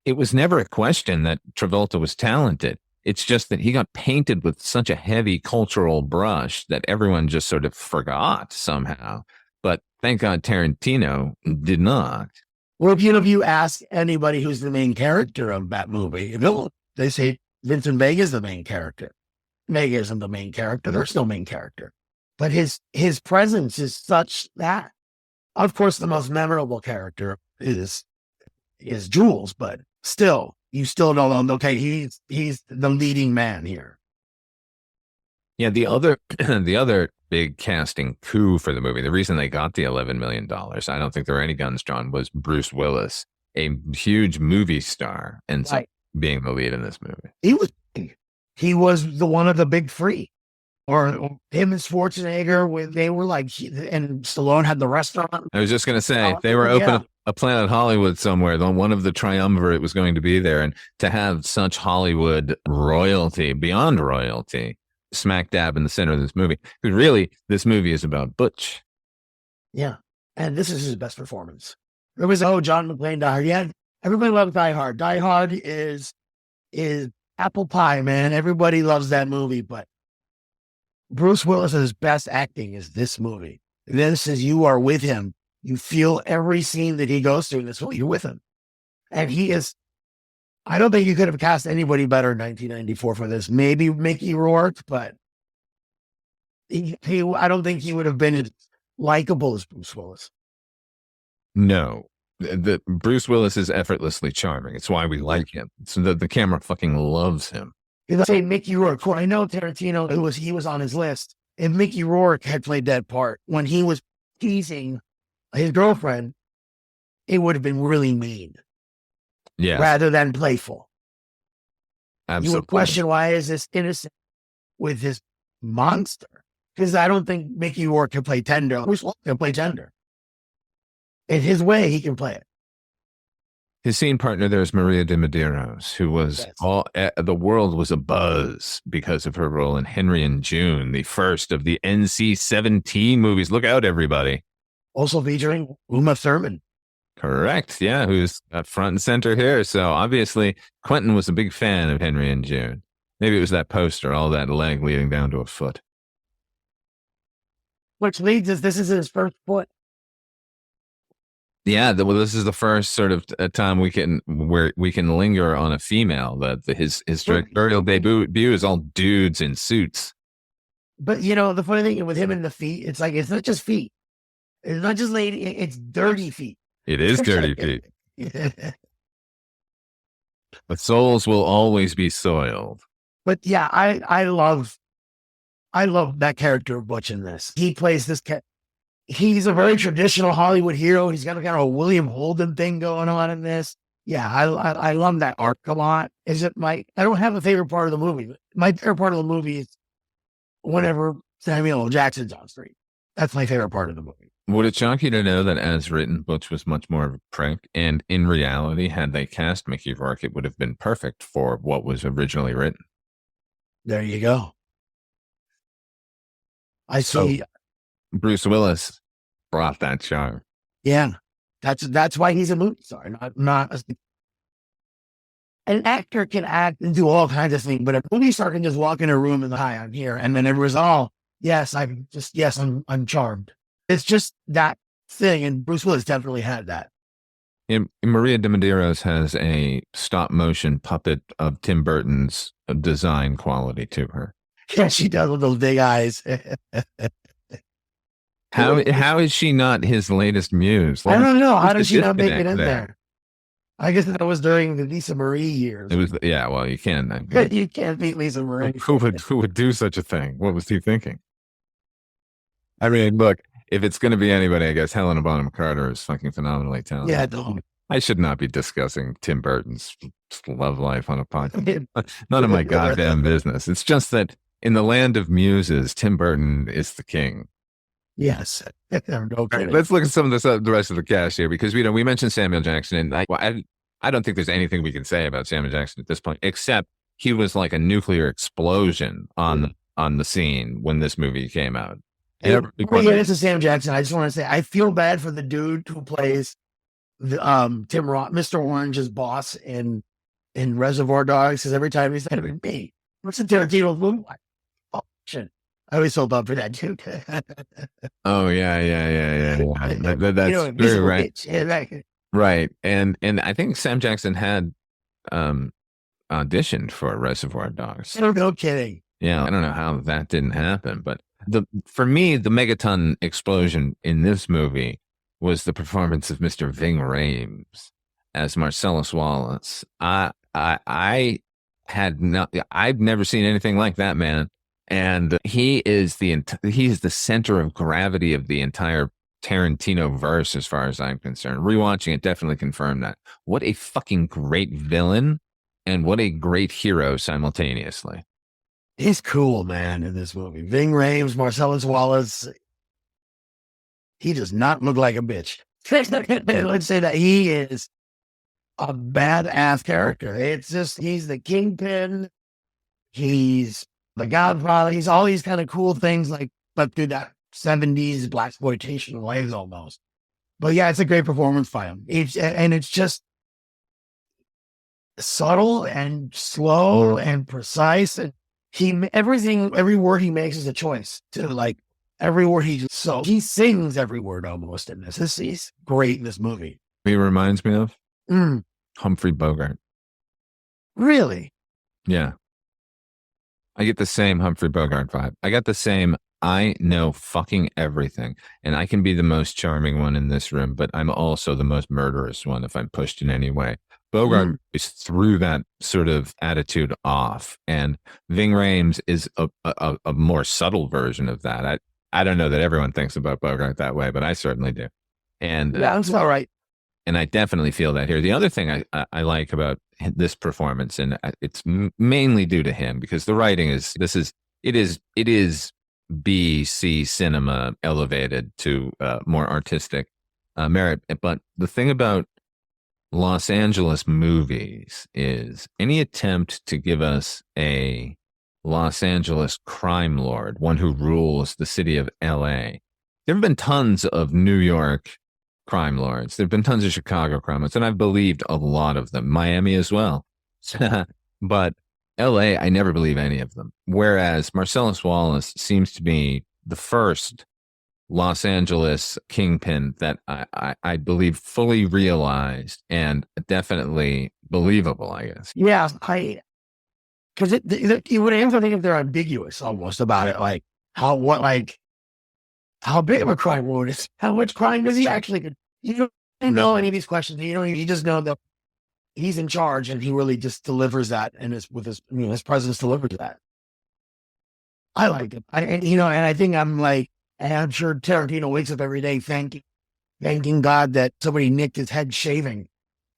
it was never a question that Travolta was talented. It's just that he got painted with such a heavy cultural brush that everyone just sort of forgot somehow. But thank God Tarantino did not. Well, if you ask anybody who's the main character of that movie, they say Vincent Vega is the main character. Vega isn't the main character. There's no main character. But his presence is such that, of course, the most memorable character is Jules, but still, you still don't know, okay, he's the leading man here. Yeah, the other big casting coup for the movie, the reason they got the $11 million, I don't think there were any guns drawn, was Bruce Willis, a huge movie star, and so being the lead in this movie. He was the one of the big three. Or him and Schwarzenegger, they were like, and Stallone had the restaurant. I was just going to say, they were opening a Planet Hollywood somewhere. One of the triumvirate was going to be there. And to have such Hollywood royalty, beyond royalty, smack dab in the center of this movie. Because really, this movie is about Butch. Yeah. And this is his best performance. There was John McClane, Die Hard. Yeah, everybody loves Die Hard. Die Hard is apple pie, man. Everybody loves that movie, but Bruce Willis's best acting is this movie. This is, you are with him. You feel every scene that he goes through in this movie. You're with him. And he is, I don't think you could have cast anybody better in 1994 for this. Maybe Mickey Rourke, but I don't think he would have been as likable as Bruce Willis. No. The Bruce Willis is effortlessly charming. It's why we like him. So the camera fucking loves him. If I say Mickey Rourke, I know Tarantino, he was on his list. If Mickey Rourke had played that part when he was teasing his girlfriend, it would have been really mean. Yeah. Rather than playful. Absolutely. You would question, why is this innocent with this monster? Because I don't think Mickey Rourke can play tender. Bruce Willis can play tender. In his way, he can play it. His scene partner there is Maria de Medeiros, who was the world was abuzz because of her role in Henry and June, the first of the NC-17 movies. Look out, everybody. Also featuring Uma Thurman. Correct. Yeah, who's front and center here. So obviously, Quentin was a big fan of Henry and June. Maybe it was that poster, all that leg leading down to a foot. Which leads us, this is his first foot. Yeah, well, this is the first sort of time we can linger on a female. That his directorial debut is all dudes in suits. But the funny thing with him and the feet, it's like, it's not just feet. It's not just lady. It's dirty feet. It is dirty feet. But souls will always be soiled. But yeah, I love that character of Butch in this. He plays this he's a very traditional Hollywood hero. He's got a kind of a William Holden thing going on in this. Yeah, I love that arc a lot. I don't have a favorite part of the movie. But my favorite part of the movie is whenever Samuel L. Jackson's on screen. That's my favorite part of the movie. Would it shock you to know that as written, Butch was much more of a prick? And in reality, had they cast Mickey Rourke, it would have been perfect for what was originally written. There you go. I see. So, Bruce Willis brought that charm. Yeah, that's why he's a movie star. Not an actor can act and do all kinds of things, but a movie star can just walk in a room and hi, I'm here, and then everyone's I'm charmed. It's just that thing, and Bruce Willis definitely had that. And Maria de Medeiros has a stop motion puppet of Tim Burton's design quality to her. Yeah, she does with those big eyes. How is she not his latest muse? I don't know. How did she not make it in there? I guess that was during the Lisa Marie years. It was, yeah. Well, you can't. You can't beat Lisa Marie. Who would do such a thing? What was he thinking? I mean, look, if it's going to be anybody, I guess Helena Bonham Carter is fucking phenomenally talented. Yeah, don't. I should not be discussing Tim Burton's love life on a podcast. None of my goddamn business. It's just that in the land of muses, Tim Burton is the king. Yes. Okay. Let's look at some of the rest of the cast here, because we mentioned Samuel Jackson, and I don't think there's anything we can say about Samuel Jackson at this point, except he was like a nuclear explosion on the scene when this movie came out. Before we get into Sam Jackson, I just want to say I feel bad for the dude who plays the Tim Roth, Mr. Orange's boss in Reservoir Dogs, because every time he's like, "Hey, what's the Tarantino movie like?" Oh shit! I always feel bad for that dude. Oh yeah. That's very right. Yeah, right, and I think Sam Jackson had auditioned for Reservoir Dogs. No kidding. Yeah, I don't know how that didn't happen, but for me, the megaton explosion in this movie was the performance of Mr. Ving Rhames as Marcellus Wallace. I've never seen anything like that man, and he is the center of gravity of the entire Tarantino verse, as far as I'm concerned. Rewatching it definitely confirmed that. What a fucking great villain, and what a great hero simultaneously. He's cool, man, in this movie. Ving Rhames, Marcellus Wallace. He does not look like a bitch. Let's say that he is a badass character. It's just, he's the kingpin. He's the Godfather. He's all these kind of cool things, like, but through that 70s blaxploitation ways almost. But yeah, it's a great performance by him. It's just subtle and slow and precise. And every word he makes is a choice to like every word so he sings every word almost in this. He's great in this movie. He reminds me of Humphrey Bogart. Really? Yeah. I get the same Humphrey Bogart vibe. I got the same, I know fucking everything. And I can be the most charming one in this room, but I'm also the most murderous one if I'm pushed in any way. Bogart is threw that sort of attitude off. And Ving Rhames is a more subtle version of that. I don't know that everyone thinks about Bogart that way, but I certainly do. And that's all right. And I definitely feel that here. The other thing I like about this performance, and it's mainly due to him, because the writing is B-C cinema elevated to more artistic merit. But the thing about Los Angeles movies is any attempt to give us a Los Angeles crime lord, one who rules the city of LA. There have been tons of New York crime lords. There have been tons of Chicago crime lords, and I've believed a lot of them. Miami as well. But LA, I never believe any of them. Whereas Marcellus Wallace seems to be the first Los Angeles kingpin that I believe fully realized and definitely believable, I guess. Yeah, because it would answer if they're ambiguous almost about it, like how big of a crime lord is, how much crime does he actually? You don't know any of these questions. You just know that he's in charge and he really just delivers that, and his presence delivers that. I like it. And I think and I'm sure Tarantino wakes up every day thanking God that somebody nicked his head shaving.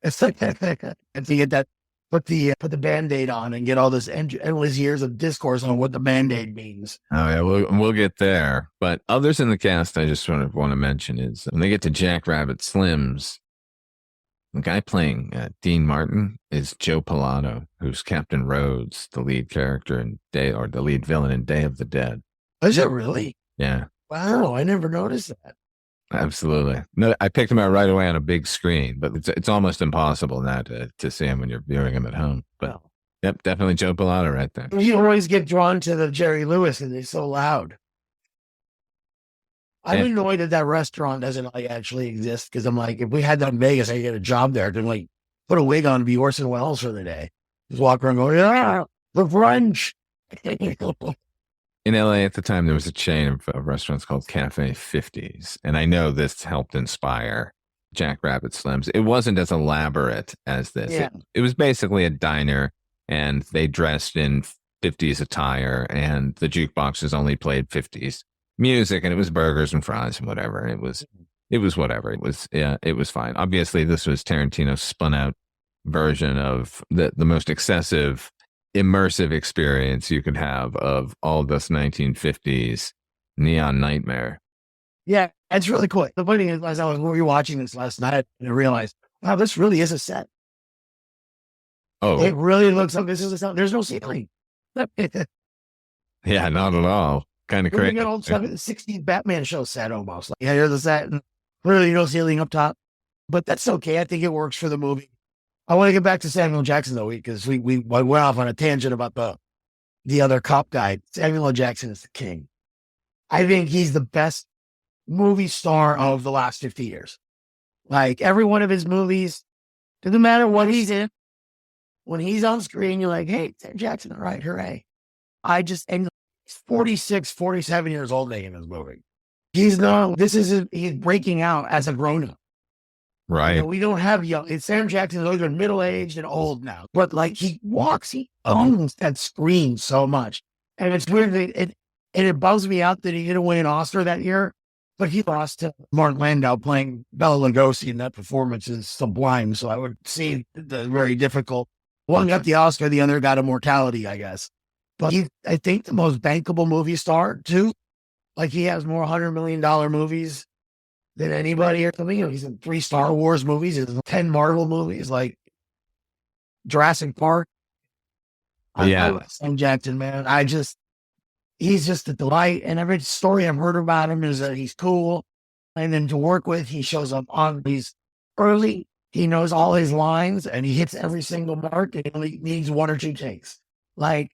It's like and to get that, put the Band-Aid on and get all this endless years of discourse on what the Band-Aid means. Oh yeah, we'll get there. But others in the cast I just want to mention is when they get to Jackrabbit Slims, the guy playing Dean Martin is Joe Pilato, who's Captain Rhodes, the lead character the lead villain in Day of the Dead. Is it really? Yeah. Wow, I never noticed that. Absolutely. No, I picked him out right away on a big screen, but it's almost impossible now to see him when you're viewing him at home. But yep, definitely Joe Pilato right there. You always get drawn to the Jerry Lewis because they're so loud. I'm annoyed that restaurant doesn't actually exist, because I'm like, if we had that in Vegas, I get a job there to put a wig on and be Orson Welles for the day. Just walk around and go, yeah, the brunch. In LA at the time, there was a chain of restaurants called Cafe 50s. And I know this helped inspire Jackrabbit Slims. It wasn't as elaborate as this. Yeah. It was basically a diner, and they dressed in 50s attire, and the jukeboxes only played 50s music, and it was burgers and fries and whatever. And it was whatever. It was fine. Obviously, this was Tarantino's spun out version of the most excessive, immersive experience you could have of all this 1950s neon nightmare. Yeah, it's really cool. The funny thing is, as I was rewatching this last night, and I realized, wow, this really is a set. Oh, it really looks like this is a set. There's no ceiling. Yeah, not at all. Kind of crazy. An old 60s Batman show set almost. Like, here's the set, and clearly no ceiling up top. But that's okay. I think it works for the movie. I want to get back to Samuel Jackson, though, because we went off on a tangent about the other cop guy. Samuel L. Jackson is the king. I think he's the best movie star of the last 50 years. Like, every one of his movies, doesn't matter what he's in, when he's on screen, you're like, hey, Sam Jackson, all right, hooray. And he's 46, 47 years old making this movie. He's breaking out as a grown-up. Right. We don't have young. Sam Jackson's always been middle-aged and old now. But he owns that screen so much. And it's weird it bugs me out that he didn't win an Oscar that year, but he lost to Martin Landau playing Bela Lugosi, and that performance is sublime. So I would see the very difficult. One got the Oscar, the other got Immortality, I guess. But he's, I think, the most bankable movie star, too. He has more $100 million movies than anybody or something. He's in 3 Star Wars movies, he's in 10 Marvel movies, like Jurassic Park. Yeah. Sam Jackson, man. He's just a delight. And every story I've heard about him is that he's cool. And then to work with, he shows up on these early. He knows all his lines and he hits every single mark and he only needs one or two takes. Like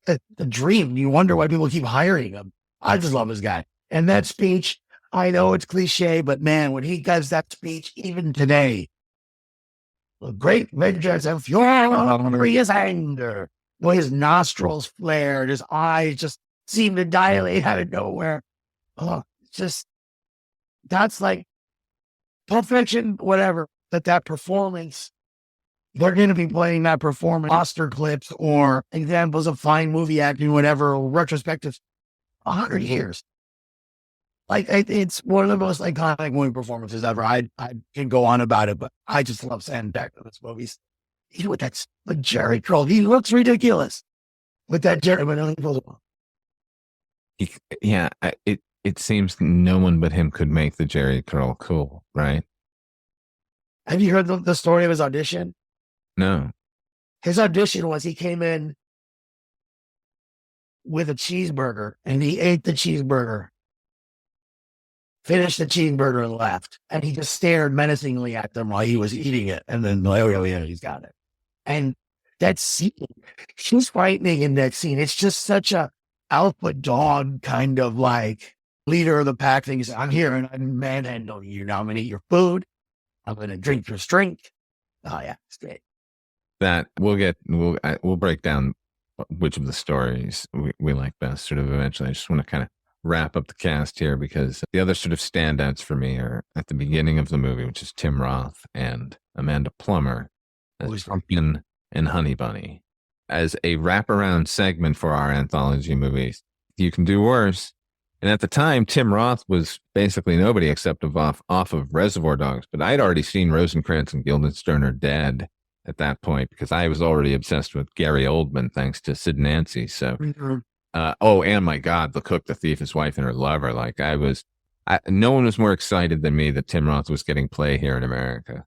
the dream. You wonder why people keep hiring him. I just love this guy. And that speech, I know it's cliche, but man, when he gives that speech, even today, the great vengeance and furious anger, the way his nostrils flared, his eyes just seemed to dilate out of nowhere. Oh, just, that's like Pulp Fiction, whatever, that performance, they're going to be playing that performance, Oscar clips or examples of fine movie acting, whatever, or retrospectives, 100 years. Like, it's one of the most iconic movie performances ever. I can go on about it, but I just love Sam Beck in this movie. Even with that, like Jerry Curl, he looks ridiculous with that Jerry. Yeah, it seems no one but him could make the Jerry Curl cool, right? Have you heard the story of his audition? No. His audition was he came in with a cheeseburger and he ate the cheeseburger, finished the cheeseburger and left. And he just stared menacingly at them while he was eating it. And then, like, oh, yeah, he's got it. And that scene, she's frightening in that scene. It's just such a alpha dog kind of like leader of the pack thing. He's, I'm here and I'm manhandling you now. I'm going to eat your food. I'm going to drink your drink. Oh, yeah, it's great. That we'll break down which of the stories we like best sort of eventually. I just want to kind of wrap up the cast here because the other sort of standouts for me are at the beginning of the movie, which is Tim Roth and Amanda Plummer as Pumpkin and Honey Bunny. As a wraparound segment for our anthology movies, you can do worse. And at the time, Tim Roth was basically nobody except off of Reservoir Dogs. But I'd already seen Rosencrantz and Guildenstern Are Dead at that point because I was already obsessed with Gary Oldman thanks to Sid and Nancy. So, and my God, The Cook, the Thief, His Wife, and Her Lover. Like no one was more excited than me that Tim Roth was getting play here in America.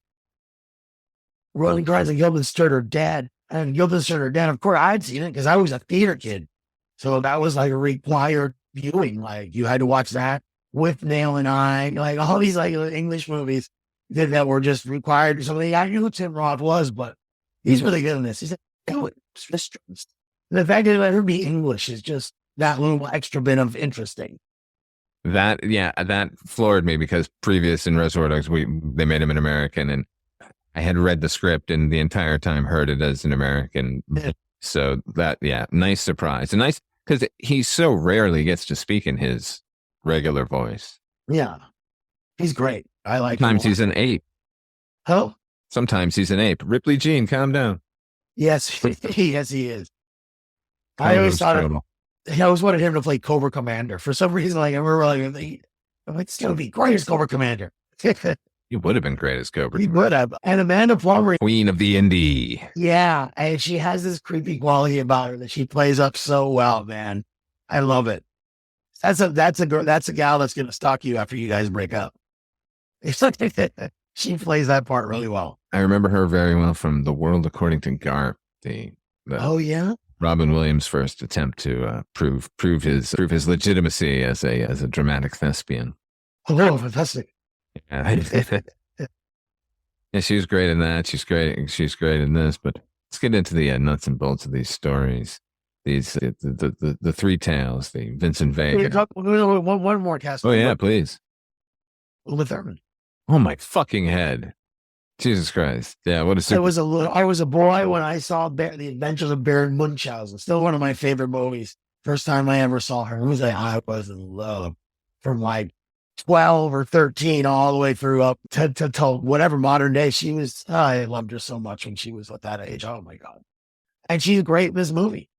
Rosencrantz and Guildenstern Are Dead. And Guildenstern Are Dead, of course, I'd seen it because I was a theater kid. So that was like a required viewing. Like you had to watch that with Nail and I, like all these like English movies that were just required or something. I knew who Tim Roth was, but he's really good in this. He's like, the fact that it let her be English is just that little extra bit of interesting. That floored me because previous in Reservoir Dogs, they made him an American and I had read the script and the entire time heard it as an American. Yeah. So nice surprise. And nice because he so rarely gets to speak in his regular voice. Yeah. He's great. I like him. Sometimes he's an ape. Oh? Sometimes he's an ape. Ripley Jean, calm down. Yes, yes, he is. I always wanted him to play Cobra Commander. For some reason, like I remember I'm like, it's gonna be great as Cobra Commander. He would have been great as Cobra. He would have. And Amanda Plummer, Queen of the Indie. Yeah, and she has this creepy quality about her that she plays up so well, man. I love it. That's a girl. That's a gal that's gonna stalk you after you guys break up. It's like she plays that part really well. I remember her very well from The World According to Garp. Oh yeah. Robin Williams' first attempt to prove his legitimacy as a dramatic thespian. Oh, fantastic! Yeah, she was great in that. She's great in this. But let's get into the nuts and bolts of these stories. These the three tales. The Vincent Vega. One more cast. Oh yeah, please. With Thurman. Oh my fucking head! Jesus Christ! Yeah, what a super. I was a boy when I saw The Adventures of Baron Munchausen. Still one of my favorite movies. First time I ever saw her, I was in love from like 12 or 13 all the way through up to whatever modern day she was. I loved her so much when she was at that age. Oh my God. And she's great in this movie.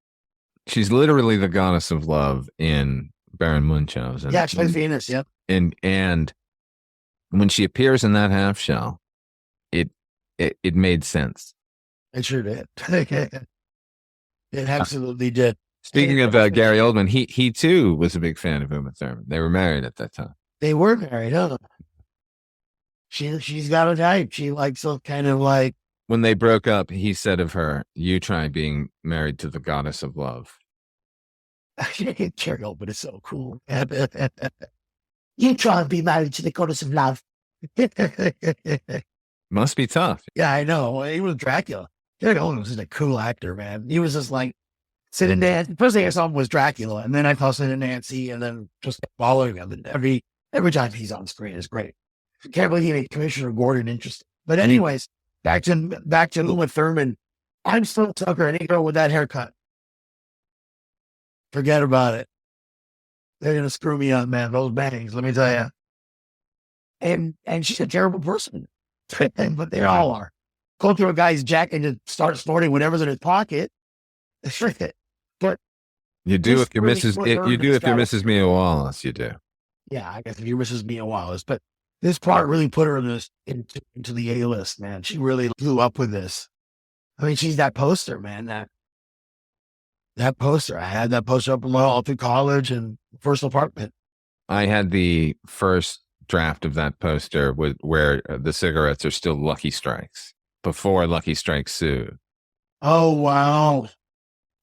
She's literally the goddess of love in Baron Munchausen. Yeah, she's Venus. Yep. And when she appears in that half shell, it made sense. It sure did. It absolutely did. Speaking of Gary Oldman, he too was a big fan of Uma Thurman. They were married at that time. They were married, huh? She's got a type. She likes those kind of like. When they broke up, he said of her, "You try being married to the goddess of love." Gary Oldman is so cool. You try and be married to the goddess of love. Must be tough. Yeah, I know. Well, he was Dracula. Derek Owen was just a cool actor, man. He was just like Sid and Nancy. First thing I saw him was Dracula, and then I saw Sid and Nancy, and then just following him. And every time he's on screen is great. Can't believe he made Commissioner Gordon interesting. But anyways, back to Uma Thurman. I'm still a sucker. Any girl with that haircut, forget about it. They're gonna screw me up, man. Those bangs, let me tell you. And she's a terrible person, but they all are. Go through a guy's jacket and just start snorting whatever's in his pocket. But you do if you're Mrs. Mia Wallace, you do. Yeah, I guess if you're Mrs. Mia Wallace, but this part really put her into the A-list, man. She really blew up with this. I mean, she's that poster, man. That poster. I had that poster up in my hall through college and first apartment. I had the first draft of that poster where the cigarettes are still Lucky Strikes before Lucky Strike sued. Oh, wow.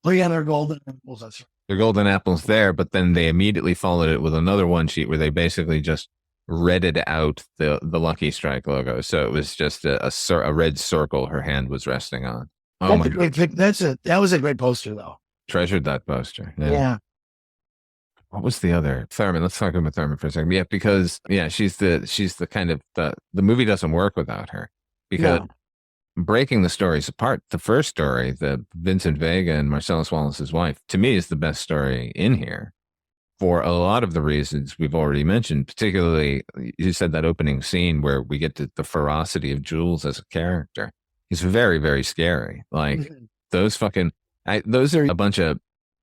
Oh, yeah, they're golden apples. That's right. They're golden apples there, but then they immediately followed it with another one sheet where they basically just redded out the Lucky Strike logo. So it was just a red circle her hand was resting on. Oh, my God. That was a great poster, though. Treasured that poster. Yeah. What was the other? Thurman. Let's talk about Thurman for a second. Yeah, because she's the kind of the movie doesn't work without her because breaking the stories apart. The first story, the Vincent Vega and Marcellus Wallace's wife, to me is the best story in here for a lot of the reasons we've already mentioned. Particularly, you said that opening scene where we get to the ferocity of Jules as a character. He's very, very scary. Like those are a bunch of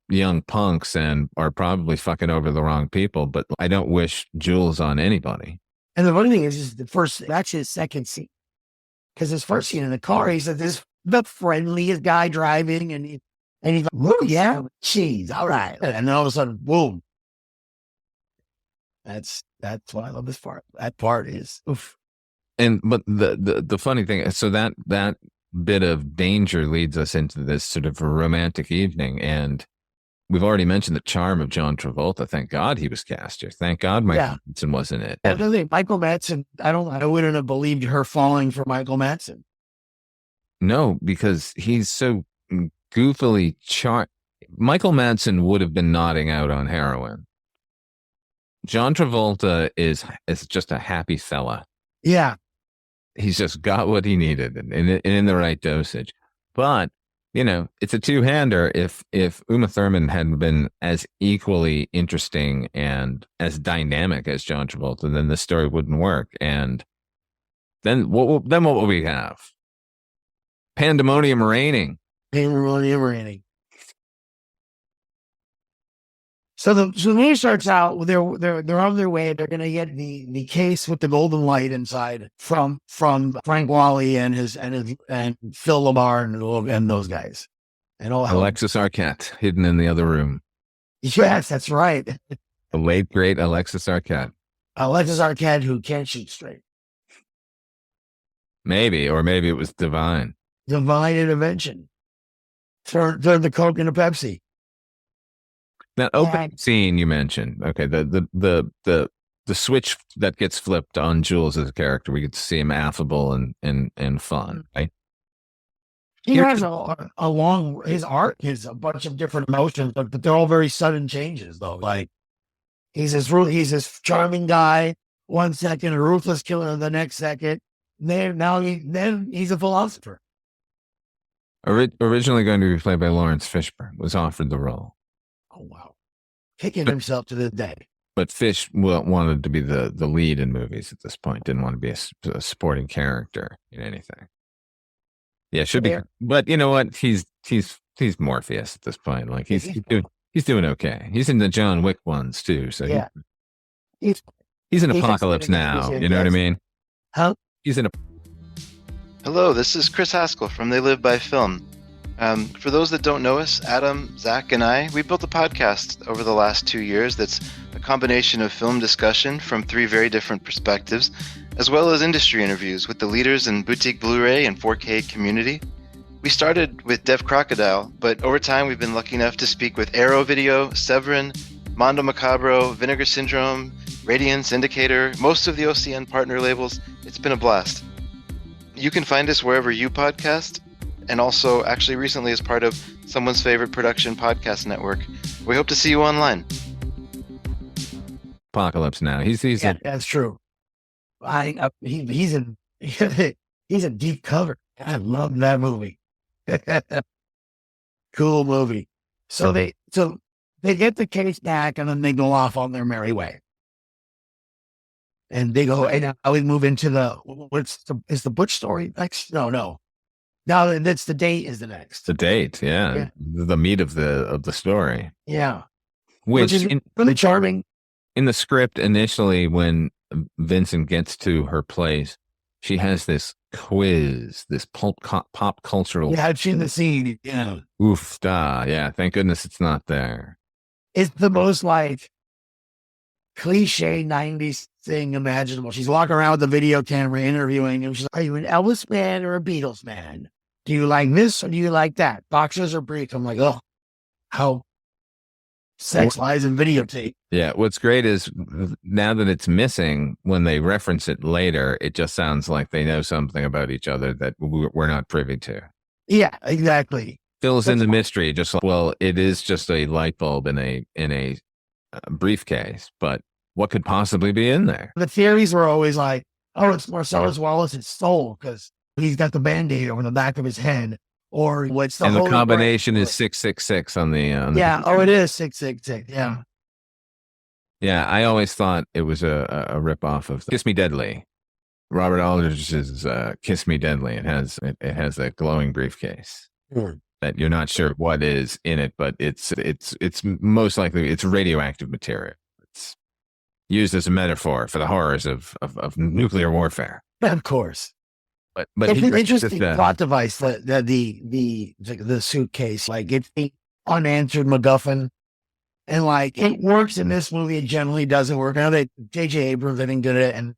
young punks and are probably fucking over the wrong people, but I don't wish Jules on anybody. And the funny thing is actually his second scene. Because his first scene in the car, he said, "This is the friendliest guy driving," and he's like, "Whoa, yeah, cheese, all right." And then all of a sudden, boom. That's why I love this part. That part is oof. But the funny thing is, so that bit of danger leads us into this sort of a romantic evening, and we've already mentioned the charm of John Travolta. Thank God he was cast here. Thank God Michael Madsen wasn't it. I think Michael Madsen, I wouldn't have believed her falling for Michael Madsen. No, because he's so goofily charming. Michael Madsen would have been nodding out on heroin. John Travolta is just a happy fella. Yeah. He's just got what he needed and in the right dosage. But it's a two-hander. If Uma Thurman hadn't been as equally interesting and as dynamic as John Travolta, then the story wouldn't work. And then what will we have? Pandemonium reigning. Pandemonium reigning. So the movie starts out. They're on their way. They're going to get the case with the golden light inside from Frank Wally and Phil LaMarr and those guys, and all Alexis Arquette hidden in the other room. Yes, that's right. The late great Alexis Arquette. Alexis Arquette, who can't shoot straight. Maybe it was divine intervention. Turn the Coke into Pepsi. That opening scene you mentioned, okay, the switch that gets flipped on Jules as a character, we get to see him affable and fun, right? He has his art is a bunch of different emotions, but they're all very sudden changes, though. Like he's this charming guy 1 second, a ruthless killer the next second. Then he's a philosopher. Originally going to be played by Lawrence Fishburne, was offered the role. Oh, wow. Kicking himself to this day. But Fish wanted to be the lead in movies at this point. Didn't want to be a supporting character in anything. Yeah, should be. But you know what? He's Morpheus at this point. Like he's doing okay. He's in the John Wick ones too. So yeah. He's in Apocalypse Now. You know what I mean? Huh? He's in a. Hello, this is Chris Haskell from They Live by Film. For those that don't know us, Adam, Zach, and we built a podcast over the last 2 years that's a combination of film discussion from 3 very different perspectives, as well as industry interviews with the leaders in boutique Blu-ray and 4K community. We started with Deaf Crocodile, but over time we've been lucky enough to speak with Arrow Video, Severin, Mondo Macabro, Vinegar Syndrome, Radiance, Indicator, most of the OCN partner labels. It's been a blast. You can find us wherever you podcast, and also actually recently as part of Someone's Favorite Production podcast network. We hope to see you online. Apocalypse Now. He's that's true. He's a deep cover. I love that movie. Cool movie. So they get the case back, and then they go off on their merry way. And they go, and now we move into is the Butch story next? No. Now that's the date is the next. The date, yeah. The meat of the story. Yeah. Which is really charming. In the script, initially, when Vincent gets to her place, she has this quiz, this pop cultural. Yeah, I've seen the scene. Yeah. Oof, yeah. Thank goodness it's not there. It's the most like cliche 90s thing imaginable. She's walking around with the video camera interviewing him. She's like, are you an Elvis man or a Beatles man? Do you like this or do you like that? Boxers or briefs? I'm like, oh, how sex lies in videotape. Yeah. What's great is now that it's missing, when they reference it later, it just sounds like they know something about each other that we're not privy to. Yeah, exactly. Fills in the mystery. Just like, well, it is just a light bulb in a briefcase, but what could possibly be in there? The theories were always like, oh, it's Marcellus Wallace's soul because he's got the Band-Aid over the back of his head. Or what's the and the combination is 666 on the yeah. Oh, it is 666. Yeah. Yeah, I always thought it was a ripoff of Kiss Me Deadly. Robert Aldrich's Kiss Me Deadly. It has a glowing briefcase that you're not sure what is in it, but it's most likely it's radioactive material. It's used as a metaphor for the horrors of nuclear warfare. Of course. But it's an interesting plot device, the suitcase, like it's the unanswered MacGuffin, and like it works in this movie. It generally doesn't work. I know that J.J. Abrams, I think, did it, and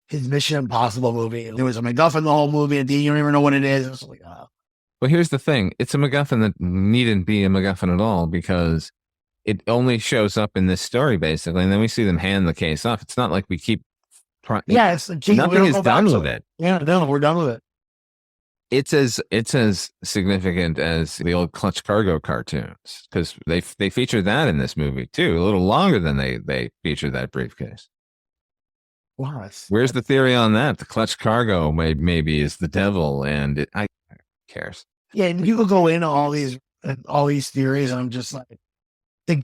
his Mission Impossible movie, there was a MacGuffin the whole movie, and you don't even know what it is. It's like, oh. Well, here's the thing: it's a MacGuffin that needn't be a MacGuffin at all because it only shows up in this story basically, and then we see them hand the case off. It's not like we keep. Nothing is done with it. Yeah, no, we're done with it. It's as significant as the old Clutch Cargo cartoons because they feature that in this movie too, a little longer than they feature that briefcase. Wow, where's the theory on that? The Clutch Cargo maybe is the devil, and I cares. Yeah, and people go into all these theories, and I'm just like,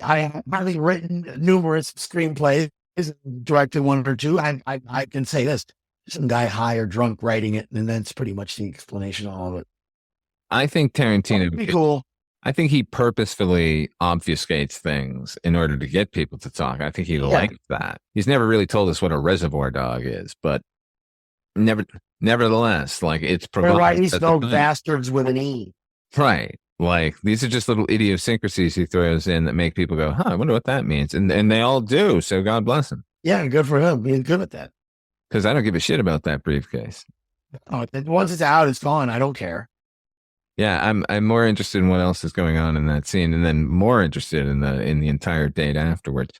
I have probably written numerous screenplays. Directed one or two. I can say this: some guy high or drunk writing it, and that's pretty much the explanation of all of it. I think Tarantino be cool. I think he purposefully obfuscates things in order to get people to talk. I think he likes that. He's never really told us what a reservoir dog is, but nevertheless, like it's provided. Right, he's no bastards with an E. Right. Like, these are just little idiosyncrasies he throws in that make people go, I wonder what that means. And they all do. So God bless him. Yeah, good for him. He's good at that. Because I don't give a shit about that briefcase. Oh, once it's out, it's gone. I don't care. Yeah, I'm more interested in what else is going on in that scene, and then more interested in the entire date afterwards.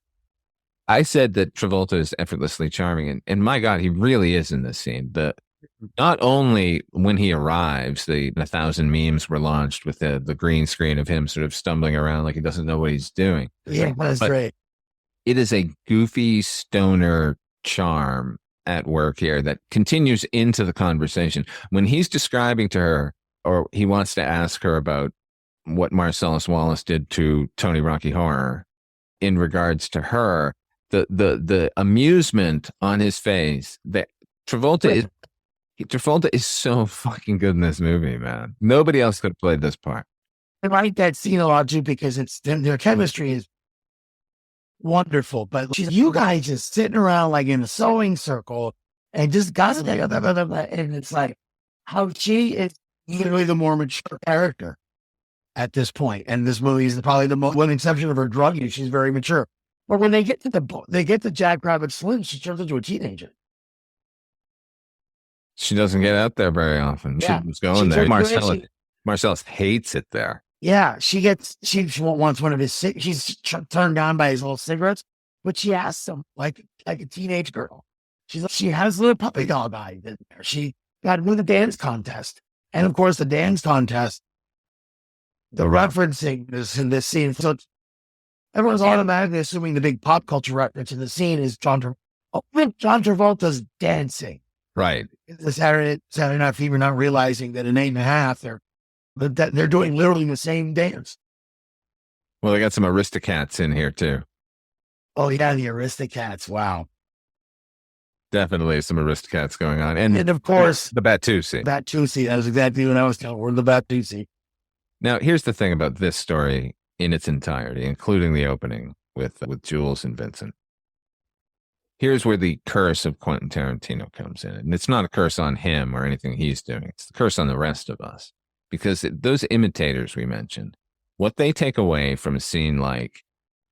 I said that Travolta is effortlessly charming, and my God, he really is in this scene. Not only when he arrives, 1,000 memes were launched with the green screen of him sort of stumbling around like he doesn't know what he's doing. Yeah, that's great. It is a goofy stoner charm at work here that continues into the conversation. When he's describing to her, or he wants to ask her about what Marcellus Wallace did to Tony Rocky Horror in regards to her, the amusement on his face, that Travolta is so fucking good in this movie, man. Nobody else could have played this part. I like that scene a lot too because their chemistry is wonderful. But you guys just sitting around like in a sewing circle and just gossiping, and it's like how she is literally the more mature character at this point. And this movie is probably the most, with the exception of her drug use, she's very mature. But when they get to Jackrabbit Slim, she turns into a teenager. She doesn't get out there very often. Yeah. She was going there. Marcellus hates it there. Yeah, she wants one of his, she's turned on by his little cigarettes, but she asks him, like, like a teenage girl. She has a little puppy dog eye in there. She got to win the dance contest. And of course, the dance contest, the referencing is in this scene. So everyone's automatically assuming the big pop culture reference in the scene is John Travolta's dancing. Right. The Saturday Night Fever, not realizing that in 8.5, they're doing literally the same dance. Well, they got some Aristocats in here too. Oh yeah, the Aristocats. Wow. Definitely some Aristocats going on. And of course, the Batusi. Batusi. That was exactly what I was telling. We're the Batusi. Now, here's the thing about this story in its entirety, including the opening with Jules and Vincent. Here's where the curse of Quentin Tarantino comes in. And it's not a curse on him or anything he's doing. It's the curse on the rest of us. Because those imitators we mentioned, what they take away from a scene like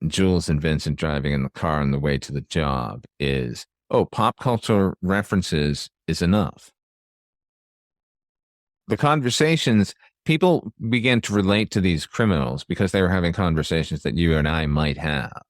Jules and Vincent driving in the car on the way to the job is, oh, pop culture references is enough. The conversations, people began to relate to these criminals because they were having conversations that you and I might have.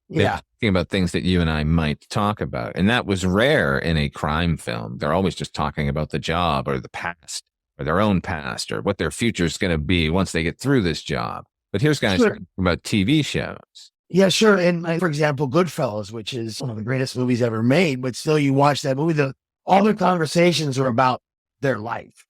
They're talking about things that you and I might talk about. And that was rare in a crime film. They're always just talking about the job or the past or their own past or what their future is going to be once they get through this job. But here's guys talking about TV shows. Yeah, sure. And for example, Goodfellas, which is one of the greatest movies ever made, but still you watch that movie, all their conversations are about their life,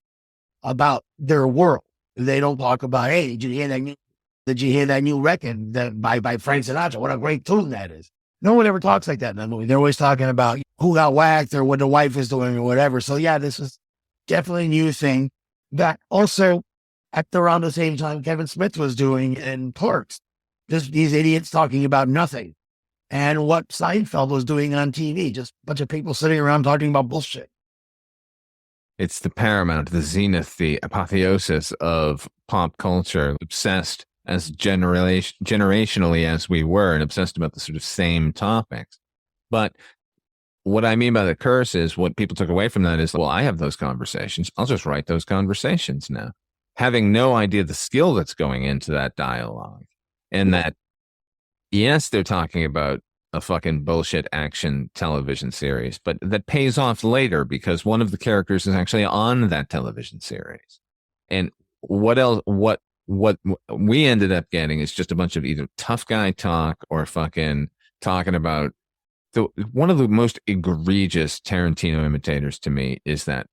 about their world. They don't talk about, hey, did you hear that new record by Frank Sinatra? What a great tune that is. No one ever talks like that in that movie. They're always talking about who got whacked or what the wife is doing or whatever. So yeah, this is definitely a new thing that also at around the same time Kevin Smith was doing in Clerks. Just these idiots talking about nothing. And what Seinfeld was doing on TV, just a bunch of people sitting around talking about bullshit. It's the paramount, the zenith, the apotheosis of pop culture, obsessed as generationally as we were and obsessed about the sort of same topics. But what I mean by the curse is what people took away from that is, well, I have those conversations. I'll just write those conversations now. Having no idea the skill that's going into that dialogue. And that, yes, they're talking about a fucking bullshit action television series, but that pays off later because one of the characters is actually on that television series. And what else, what we ended up getting is just a bunch of either tough guy talk or fucking talking about one of the most egregious Tarantino imitators to me is that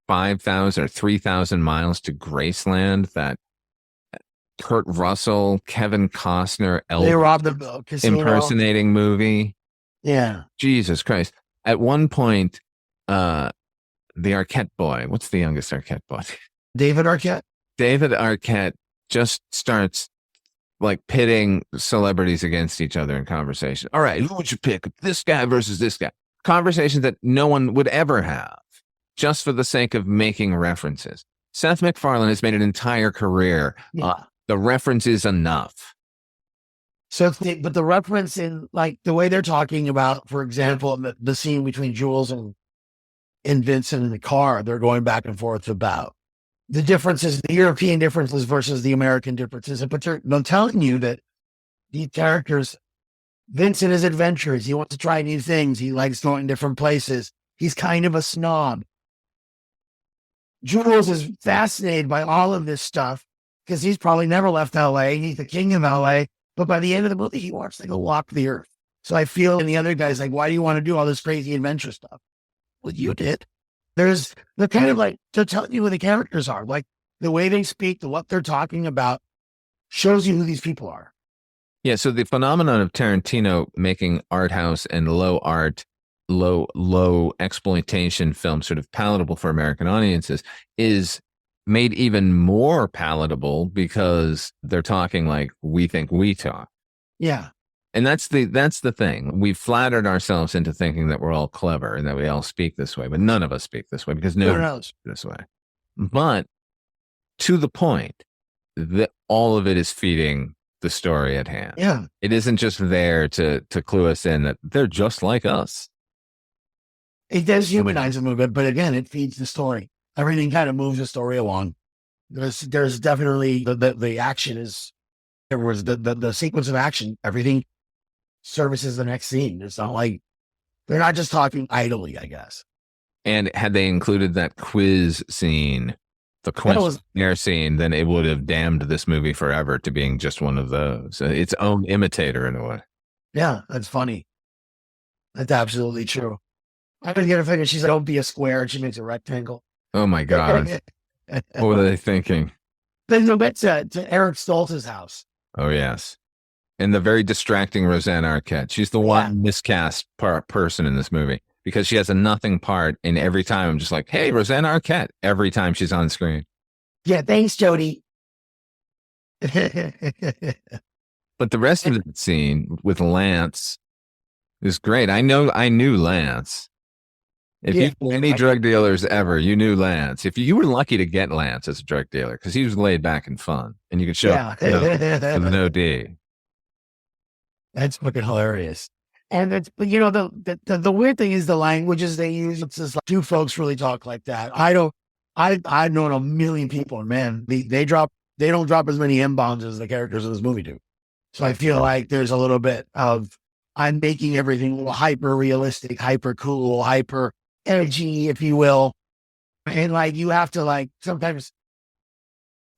5,000 or 3,000 miles to Graceland, that Kurt Russell, Kevin Costner, they robbed the casino impersonating movie. Yeah. Jesus Christ. At one point, the Arquette boy, what's the youngest Arquette boy? David Arquette? David Arquette just starts like pitting celebrities against each other in conversation. All right, who would you pick? This guy versus this guy. Conversations that no one would ever have just for the sake of making references. Seth MacFarlane has made an entire career. The reference is enough. So, but the reference in like the way they're talking about, for example, the scene between Jules and Vincent in the car, they're going back and forth about the differences, the European differences versus the American differences. But they're telling you that these characters, Vincent is adventurous. He wants to try new things. He likes going different places. He's kind of a snob. Jules is fascinated by all of this stuff because he's probably never left LA. He's the king of LA. But by the end of the movie, he wants to go walk the earth. So I feel, and the other guy's like, why do you want to do all this crazy adventure stuff? Well, you did. They're kind of like, they're telling you who the characters are. Like the way they speak, what they're talking about shows you who these people are. Yeah. So the phenomenon of Tarantino making art house and low exploitation films sort of palatable for American audiences is made even more palatable because they're talking like we think we talk. Yeah. And that's the thing. We've flattered ourselves into thinking that we're all clever and that we all speak this way, but none of us speak this way because no one speaks this way. But to the point that all of it is feeding the story at hand. Yeah. It isn't just there to clue us in that they're just like us. It does humanize a little bit, but again, it feeds the story. Everything kind of moves the story along. There's definitely the action is, the sequence of action, everything services the next scene. It's not like They're not just talking idly, I guess. And had they included that quiz scene, the questionnaire scene, then it would have damned this movie forever to being just one of those. Its own imitator in a way. Yeah, that's funny. That's absolutely true. I didn't get a figure. She's like, don't be a square, and she makes a rectangle. Oh my God. What were they thinking? Then they went to Eric Stoltz's house. Oh, yes. And the very distracting Roseanne Arquette. She's the one miscast person in this movie because she has a nothing part. And every time I'm just like, hey, Roseanne Arquette, every time she's on screen. Yeah, thanks, Jody. But the rest of the scene with Lance is great. I knew Lance. If you knew any drug dealers ever, you knew Lance. If you were lucky to get Lance as a drug dealer, because he was laid back and fun, and you could show up with an OD. That's fucking hilarious. And it's, you know, the weird thing is the languages they use. It's just like, do folks really talk like that? I've known a million people, and man, they don't drop as many M-bombs as the characters in this movie do. So I feel like there's a little bit of, I'm making everything a little hyper realistic, hyper cool, hyper edgy, if you will. And like, you have to like sometimes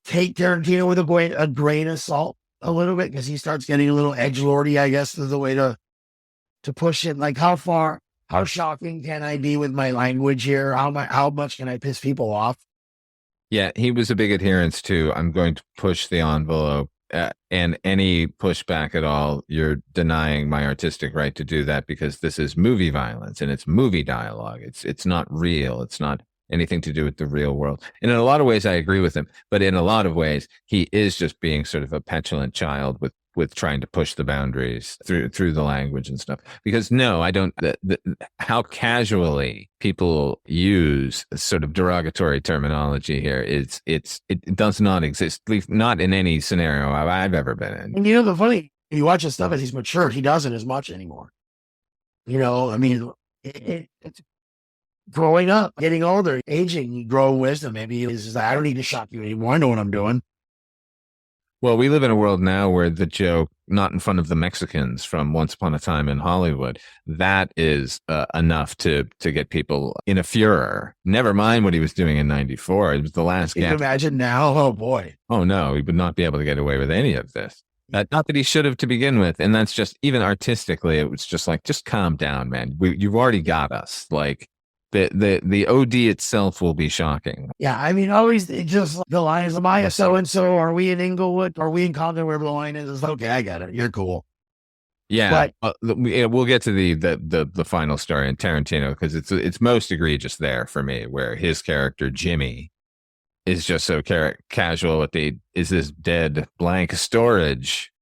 take Tarantino with a grain of salt a little bit, because he starts getting a little edgelordy, I guess, is the way to push it. Like, how shocking can I be with my language here? How much can I piss people off? Yeah, he was a big adherence to, I'm going to push the envelope, and any pushback at all, you're denying my artistic right to do that, because this is movie violence and it's movie dialogue. It's not real. It's not anything to do with the real world. And in a lot of ways, I agree with him. But in a lot of ways, he is just being sort of a petulant child with trying to push the boundaries through the language and stuff. Because no, I don't. How casually people use sort of derogatory terminology here, it does not exist, at least not in any scenario I've ever been in. And you know, the funny, you watch his stuff as he's matured, he doesn't as much anymore. You know, I mean, it's growing up, getting older, aging, you grow wisdom. Maybe it's just like, I don't need to shock you anymore. I know what I'm doing. Well, we live in a world now where the joke, not in front of the Mexicans from Once Upon a Time in Hollywood, that is enough to get people in a furor. Never mind what he was doing in 94. It was the last Can you imagine now? Oh, boy. Oh, no, he would not be able to get away with any of this. Not that he should have to begin with. And that's just, even artistically, it was just like, just calm down, man. You've already got us. Like, the OD itself will be shocking. Yeah, I mean, always just the lines, am I a so-and-so? Are we in Inglewood? Are we in Compton, wherever the line is? It's okay, I got it. You're cool. Yeah, but we'll get to the final story in Tarantino, because it's most egregious there for me, where his character, Jimmy, is just so casual with is this dead blank storage?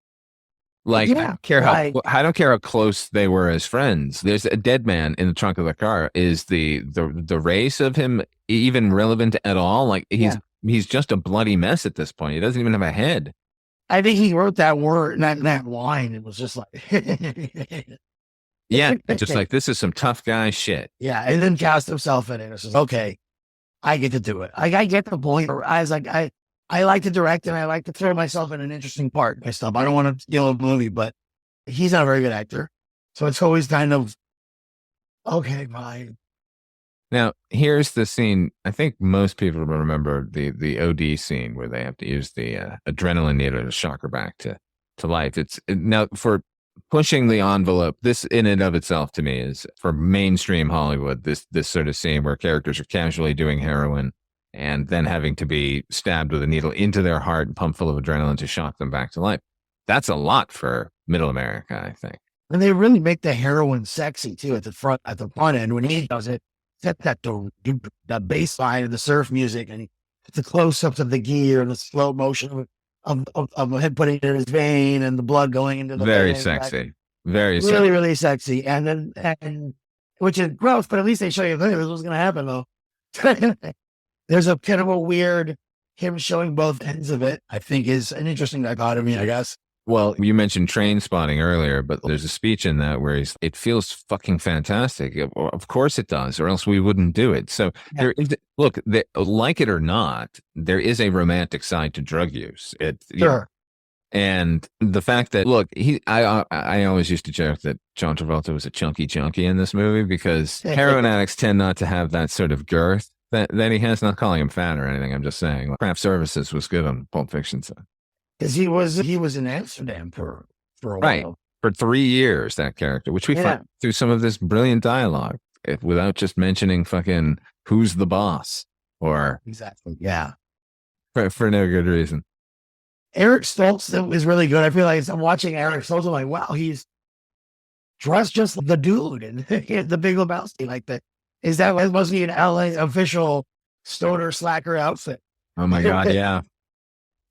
Like, yeah, I don't care how close they were as friends. There's a dead man in the trunk of the car. Is the race of him even relevant at all? Like, he's just a bloody mess at this point. He doesn't even have a head. I think he wrote that word, that line. It was just like, yeah, just like, this is some tough guy shit. Yeah, and then cast himself in it. It's just, okay, I get to do it. I get the point. I was like, I like to direct, and I like to throw myself in an interesting part by stuff. I don't want to steal a movie, but he's not a very good actor. So it's always kind of, okay, fine. Now, here's the scene. I think most people remember the OD scene where they have to use the adrenaline needle to shock her back to life. Now, for pushing the envelope, this in and of itself to me is, for mainstream Hollywood, this sort of scene where characters are casually doing heroin and then having to be stabbed with a needle into their heart and pumped full of adrenaline to shock them back to life. That's a lot for middle America, I think. And they really make the heroin sexy too at the front end when he does it. Set that bass line of the surf music, and the close-ups of the gear and the slow motion of him putting it in his vein and the blood going into the very vein. Sexy. Very really, sexy. really sexy. And which is gross, but at least they show you, hey, this was going to happen though. There's a kind of a weird, him showing both ends of it, I think, is an interesting dichotomy, I guess. Well, you mentioned Train Spotting earlier, but there's a speech in that where it feels fucking fantastic. Of course it does, or else we wouldn't do it. So there is, look, like it or not, there is a romantic side to drug use. Sure. And the fact that, look, I always used to joke that John Travolta was a chunky junkie in this movie because heroin addicts tend not to have that sort of girth that he has. Not calling him fat or anything. I'm just saying craft services was good on Pulp Fiction. Because he was in Amsterdam for a while. For 3 years, that character, which we find through some of this brilliant dialogue without just mentioning fucking who's the boss or exactly. Yeah. For no good reason. Eric Stoltz is really good. I feel like I'm watching Eric Stoltz. I'm like, wow, he's dressed just like the dude in the Big Lebowski. Like was he an LA official stoner slacker outfit? Oh my God, yeah.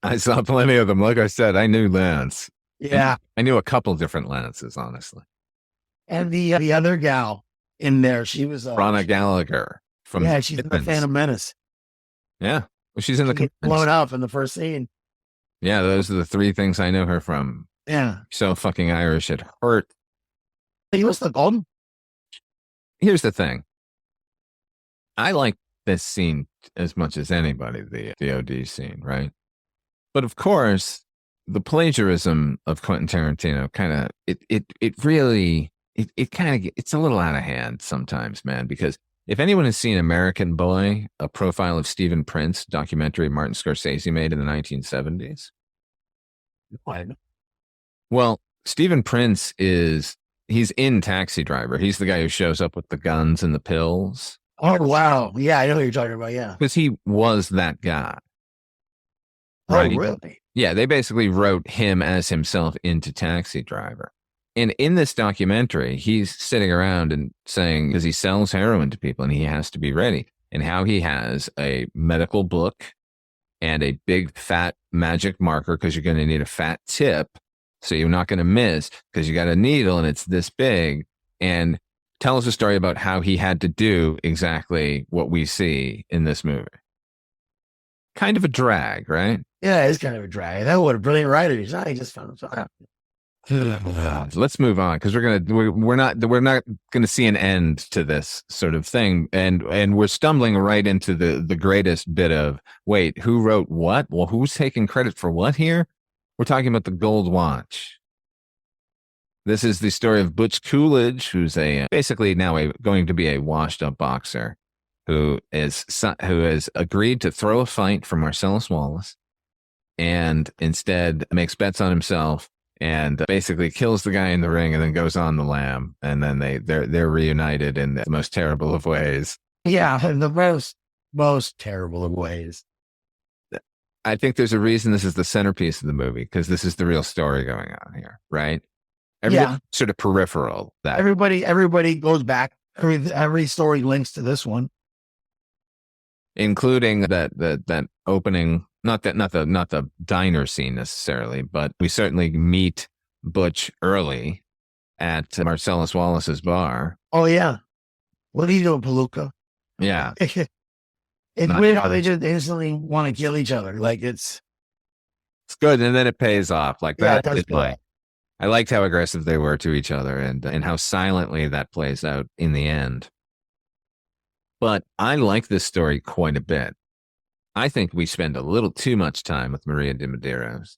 I saw plenty of them. Like I said, I knew Lance. Yeah, I knew a couple different Lances, honestly. And the other gal in there, she was Ronna Gallagher from she's in the Phantom Menace. Yeah, well, she's in the blown up in the first scene. Yeah, those are the 3 things I know her from. Yeah. So fucking Irish, it hurt. He was the golden. Here's the thing. I like this scene as much as anybody, the OD scene, right? But of course, the plagiarism of Quentin Tarantino kind of, it's a little out of hand sometimes, man, because if anyone has seen American Boy, a profile of Stephen Prince documentary Martin Scorsese made in the 1970s. What? Well, Stephen Prince he's in Taxi Driver. He's the guy who shows up with the guns and the pills. Oh, wow. Yeah, I know what you're talking about. Yeah. Because he was that guy. Right? Oh, really? Yeah, they basically wrote him as himself into Taxi Driver. And in this documentary, he's sitting around and saying, because he sells heroin to people and he has to be ready, and how he has a medical book and a big fat magic marker because you're going to need a fat tip. So you're not going to miss because you got a needle and it's this big, and tells a story about how he had to do exactly what we see in this movie. Kind of a drag, right? Yeah, it's kind of a drag. That what a brilliant writer he's not. He just found himself out. Let's move on because we're not gonna see an end to this sort of thing, and we're stumbling right into the greatest bit of wait, who wrote what? Well, who's taking credit for what here? We're talking about the Gold Watch. This is the story of Butch Coolidge, who's basically now going to be a washed up boxer who has agreed to throw a fight for Marcellus Wallace, and instead makes bets on himself. And basically kills the guy in the ring and then goes on the lam. And then they're reunited in the most terrible of ways. Yeah, in the most terrible of ways. I think there's a reason this is the centerpiece of the movie, because this is the real story going on here, right? Sort of peripheral. That everybody goes back. Every story links to this one. Including that opening. Not the diner scene necessarily, but we certainly meet Butch early at Marcellus Wallace's bar. Oh yeah, what are you doing, Palooka? Yeah, it's weird how they just instantly want to kill each other. Like it's good, and then it pays off. Like that. Yeah, I liked how aggressive they were to each other, and how silently that plays out in the end. But I like this story quite a bit. I think we spend a little too much time with Maria de Medeiros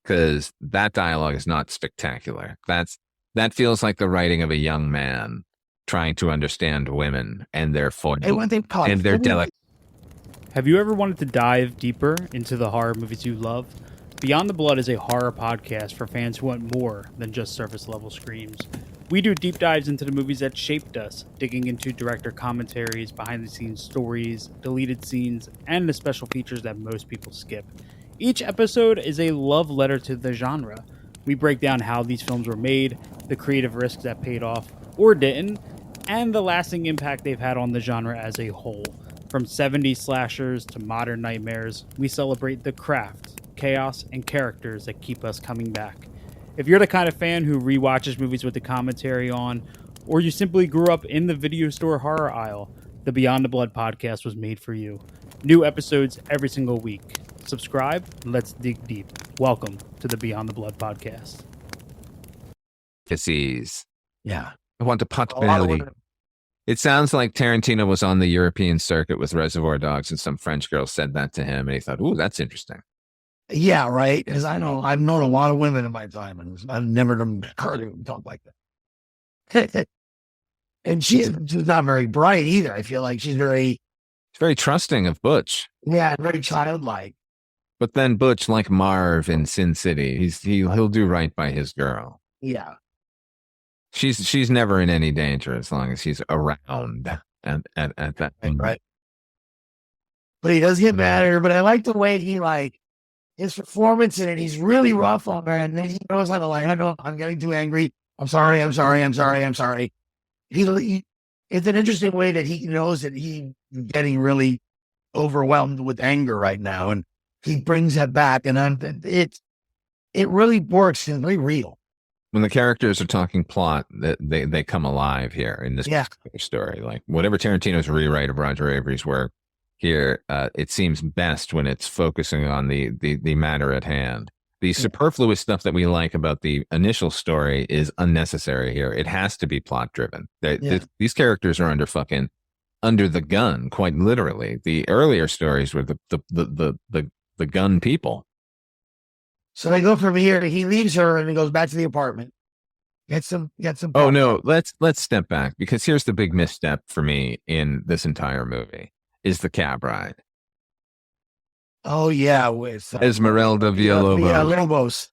because that dialogue is not spectacular. That feels like the writing of a young man trying to understand women and their foibles and their delicate. Have you ever wanted to dive deeper into the horror movies you love? Beyond the Blood is a horror podcast for fans who want more than just surface level screams. We do deep dives into the movies that shaped us, digging into director commentaries, behind-the-scenes stories, deleted scenes, and the special features that most people skip. Each episode is a love letter to the genre. We break down how these films were made, the creative risks that paid off or didn't, and the lasting impact they've had on the genre as a whole. From 70s slashers to modern nightmares, we celebrate the craft, chaos, and characters that keep us coming back. If you're the kind of fan who rewatches movies with the commentary on, or you simply grew up in the video store horror aisle, the Beyond the Blood podcast was made for you. New episodes every single week. Subscribe, and let's dig deep. Welcome to the Beyond the Blood podcast. Yeah. I want to pot belly. It sounds like Tarantino was on the European circuit with Reservoir Dogs, and some French girl said that to him, and he thought, ooh, that's interesting. Yeah, right. Because I've known a lot of women in my time, and I've never heard them talk like that. And she's not very bright either. I feel like she's very trusting of Butch. Yeah, very childlike. But then Butch, like Marv in Sin City, he'll do right by his girl. Yeah. She's never in any danger as long as he's around at that moment. Right. But he does get mad at her. But I like the way he his performance in it. He's really rough on her, and then he goes on the line. I know I'm getting too angry. I'm sorry. It's an interesting way that he knows that he's getting really overwhelmed with anger right now, and he brings that back, and it really works. It's very real. When the characters are talking plot, they come alive here in this story. Like whatever Tarantino's rewrite of Roger Avary's work here, it seems best when it's focusing on the matter at hand. The superfluous stuff that we like about the initial story is unnecessary here. It has to be plot driven. These characters are under the gun, quite literally. The earlier stories were the gun people. So they go from here. He leaves her and he goes back to the apartment. Get some. Oh no, let's step back, because here's the big misstep for me in this entire movie is the cab ride. Oh yeah, with Esmeralda Villalobos.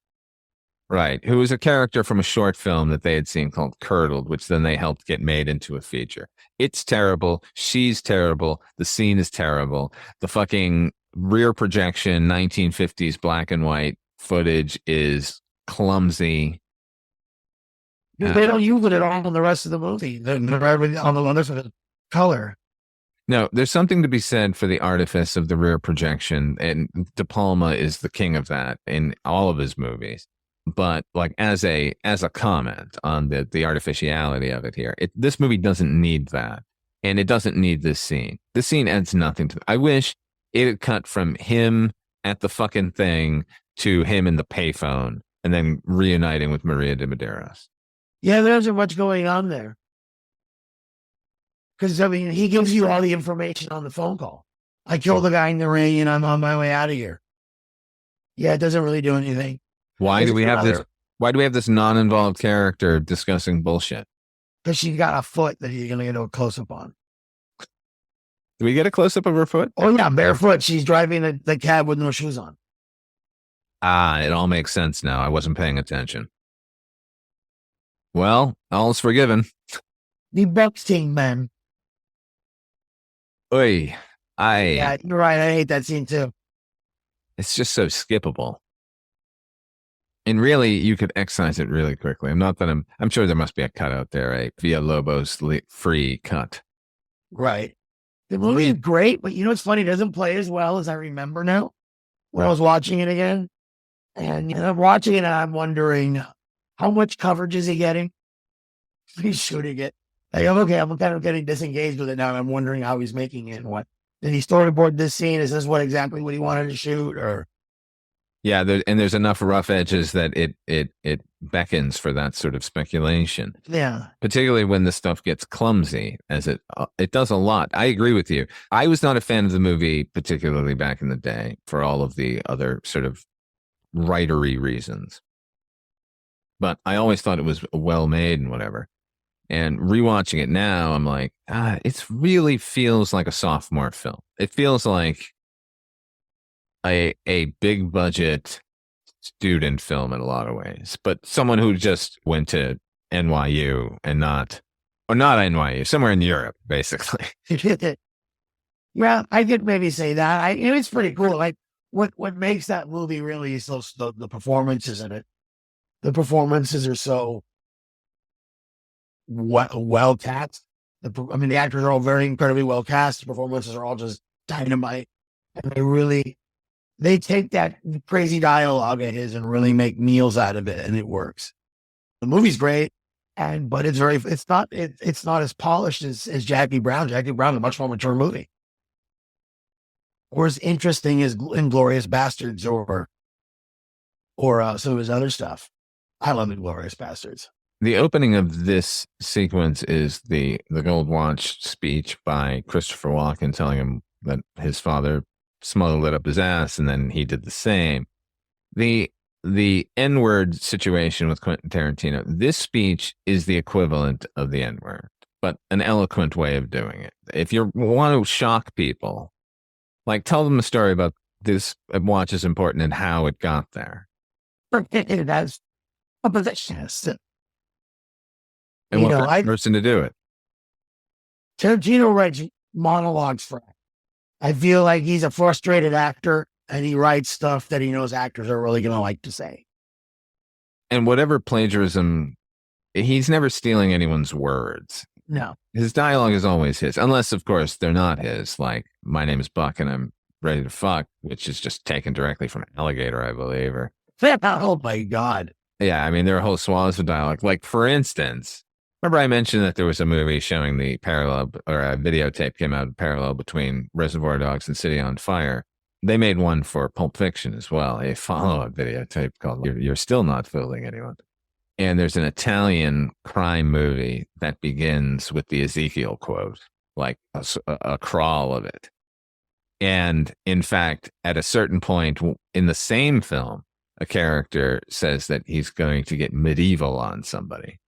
Right, who was a character from a short film that they had seen called Curdled, which then they helped get made into a feature. It's terrible. She's terrible. The scene is terrible. The fucking rear projection 1950s black and white footage is clumsy. They don't use it at all in the rest of the movie. They're on the other side of color. No, there's something to be said for the artifice of the rear projection, and De Palma is the king of that in all of his movies. But like as a comment on the artificiality of it here, this movie doesn't need that, and it doesn't need this scene. This scene adds nothing to. I wish it had cut from him at the fucking thing to him in the payphone, and then reuniting with Maria de Medeiros. Yeah, there isn't much going on there. Because, he gives you all the information on the phone call. I killed the guy in the rain and I'm on my way out of here. Yeah, it doesn't really do anything. Why do we have this non-involved character discussing bullshit? Because she's got a foot that you're going to get a close-up on. Do we get a close-up of her foot? Oh, yeah, barefoot. She's driving the cab with no shoes on. Ah, it all makes sense now. I wasn't paying attention. Well, all's forgiven. The Bechstein man. Oy, Yeah, you're right. I hate that scene too. It's just so skippable. And really, you could excise it really quickly. I'm sure there must be a cut out there, a Villalobos free cut. Right. The movie is great, but it's funny, it doesn't play as well as I remember now when I was watching it again. And I'm watching it and I'm wondering, how much coverage is he getting? He's shooting it. I'm kind of getting disengaged with it now. I'm wondering how he's making it and what. Did he storyboard this scene? Is this exactly what he wanted to shoot? Or yeah, there's enough rough edges that it beckons for that sort of speculation. Yeah. Particularly when the stuff gets clumsy, as it does a lot. I agree with you. I was not a fan of the movie, particularly back in the day, for all of the other sort of writery reasons. But I always thought it was well made and whatever. And rewatching it now, I'm like, it really feels like a sophomore film. It feels like a big budget student film in a lot of ways, but someone who just went to NYU and not NYU, somewhere in Europe, basically. Yeah, I could maybe say that. It's pretty cool. Like what makes that movie really is the performances in it. The performances are so well cast. The actors are all very incredibly well cast. The performances are all just dynamite, and they take that crazy dialogue of his and really make meals out of it, and it works. The movie's great, but it's not as polished as Jackie Brown. Jackie Brown is a much more mature movie, or as interesting as Inglourious Bastards or some of his other stuff. I love Inglourious Bastards. The opening of this sequence is the Gold Watch speech by Christopher Walken telling him that his father smuggled it up his ass and then he did the same. the N-word situation with Quentin Tarantino, this speech is the equivalent of the N-word, but an eloquent way of doing it. If you want to shock people, like tell them a story about this watch is important and how it got there. That's a positionist. And what better person to do it? Tarantino writes monologues for it. I feel like he's a frustrated actor and he writes stuff that he knows actors are really going to like to say. And whatever plagiarism, he's never stealing anyone's words. No. His dialogue is always his, unless, of course, they're not his. Like, my name is Buck and I'm ready to fuck, which is just taken directly from Alligator, I believe. Or oh, my God. Yeah, I mean, there are whole swaths of dialogue. Like, for instance, remember I mentioned that there was a movie showing the parallel, or a videotape came out parallel between Reservoir Dogs and City on Fire. They made one for Pulp Fiction as well, a follow-up videotape called You're Still Not Fooling Anyone. And there's an Italian crime movie that begins with the Ezekiel quote, like a crawl of it. And in fact, at a certain point in the same film, a character says that he's going to get medieval on somebody.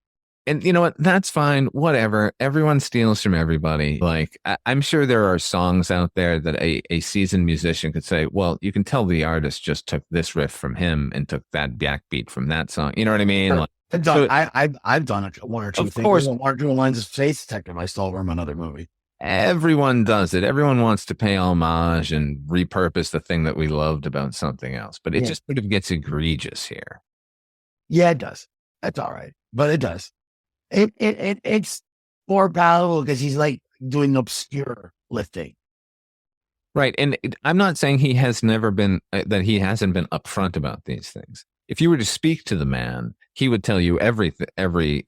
And you know what? That's fine. Whatever. Everyone steals from everybody. Like, I'm sure there are songs out there that a seasoned musician could say, well, you can tell the artist just took this riff from him and took that backbeat from that song. You know what I mean? Sure. Like, I've done one or two of things. Course. One or two lines of Faith Detective I stole from another movie. Everyone does it. Everyone wants to pay homage and repurpose the thing that we loved about something else. But it just sort of gets egregious here. Yeah, it does. That's all right. But it does. It's more palatable because he's like doing obscure lifting. Right. And I'm not saying he has never been, that he hasn't been upfront about these things. If you were to speak to the man, he would tell you every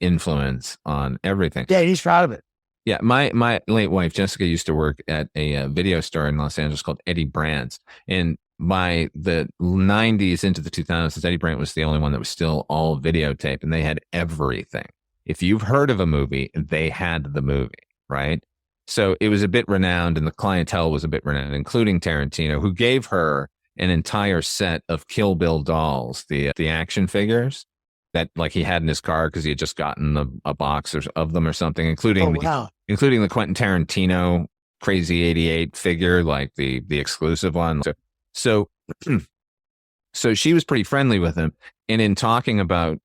influence on everything. Yeah, he's proud of it. Yeah. My late wife, Jessica, used to work at a video store in Los Angeles called Eddie Brandt's. And by the 90s into the 2000s, Eddie Brandt was the only one that was still all videotape, and they had everything. If you've heard of a movie, they had the movie, right? So it was a bit renowned, and the clientele was a bit renowned, including Tarantino, who gave her an entire set of Kill Bill dolls, the action figures that like he had in his car because he had just gotten a box of them or something, including the Quentin Tarantino Crazy 88 figure, like the exclusive one. So she was pretty friendly with him, and in talking about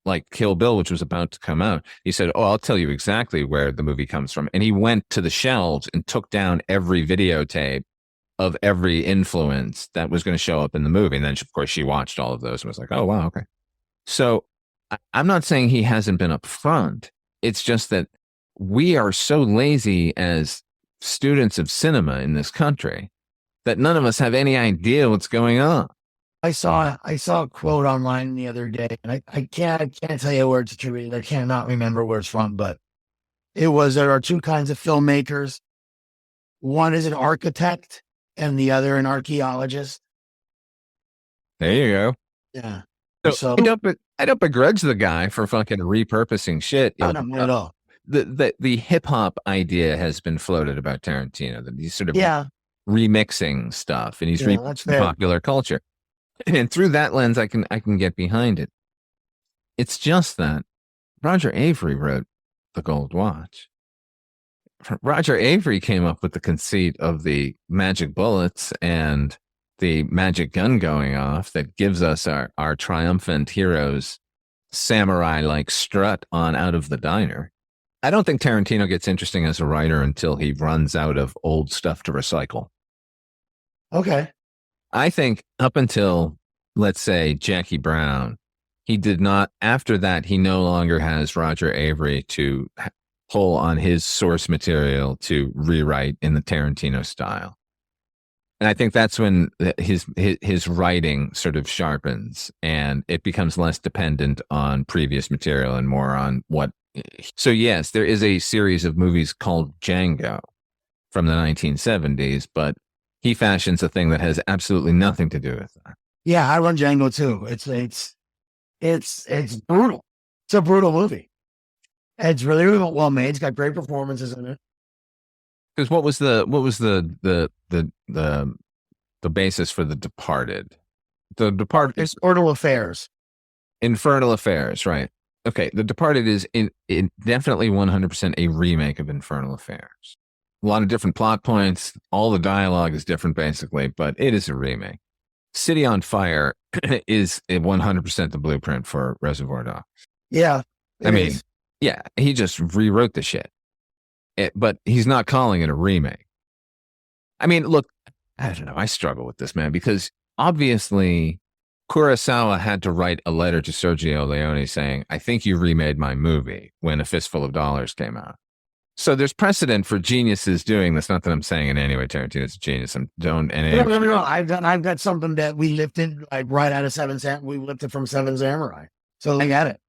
like Kill Bill, which was about to come out, he said, oh, I'll tell you exactly where the movie comes from. And he went to the shelves and took down every videotape of every influence that was going to show up in the movie. And then, of course, she watched all of those and was like, oh, wow, okay. So I'm not saying he hasn't been upfront. It's just that we are so lazy as students of cinema in this country that none of us have any idea what's going on. I saw a quote online the other day, and I can't tell you where it's attributed. I cannot remember where it's from, but it was, there are two kinds of filmmakers. One is an architect and the other an archaeologist. There you go. Yeah. So I don't begrudge the guy for fucking repurposing shit. Not at all. The hip hop idea has been floated about Tarantino, that he's sort of remixing stuff, and he's remixing popular culture. And through that lens, I can get behind it. It's just that Roger Avary wrote The Gold Watch. Roger Avary came up with the conceit of the magic bullets and the magic gun going off that gives us our triumphant heroes samurai-like strut on out of the diner. I don't think Tarantino gets interesting as a writer until he runs out of old stuff to recycle. Okay. I think up until, let's say, Jackie Brown, he did not, after that, he no longer has Roger Avary to pull on his source material to rewrite in the Tarantino style. And I think that's when his writing sort of sharpens and it becomes less dependent on previous material and more on what. So yes, there is a series of movies called Django from the 1970s, but he fashions a thing that has absolutely nothing to do with that. Yeah, I run Django too. It's brutal. It's a brutal movie. It's really, really well made. It's got great performances in it. Because what was the basis for The Departed? The Departed. Infernal Affairs. Infernal Affairs, right. Okay, The Departed is in definitely 100% a remake of Infernal Affairs. A lot of different plot points. All the dialogue is different, basically, but it is a remake. City on Fire is 100% the blueprint for Reservoir Dogs. Yeah. I mean, yeah, he just rewrote the shit. But he's not calling it a remake. I mean, look, I don't know. I struggle with this, man, because obviously Kurosawa had to write a letter to Sergio Leone saying, I think you remade my movie when A Fistful of Dollars came out. So there's precedent for geniuses doing this. Not that I'm saying in any way Tarantino's a genius. No. I've got something that we lifted like right out of Seven Samurai. We lifted from Seven Samurai. So I got it.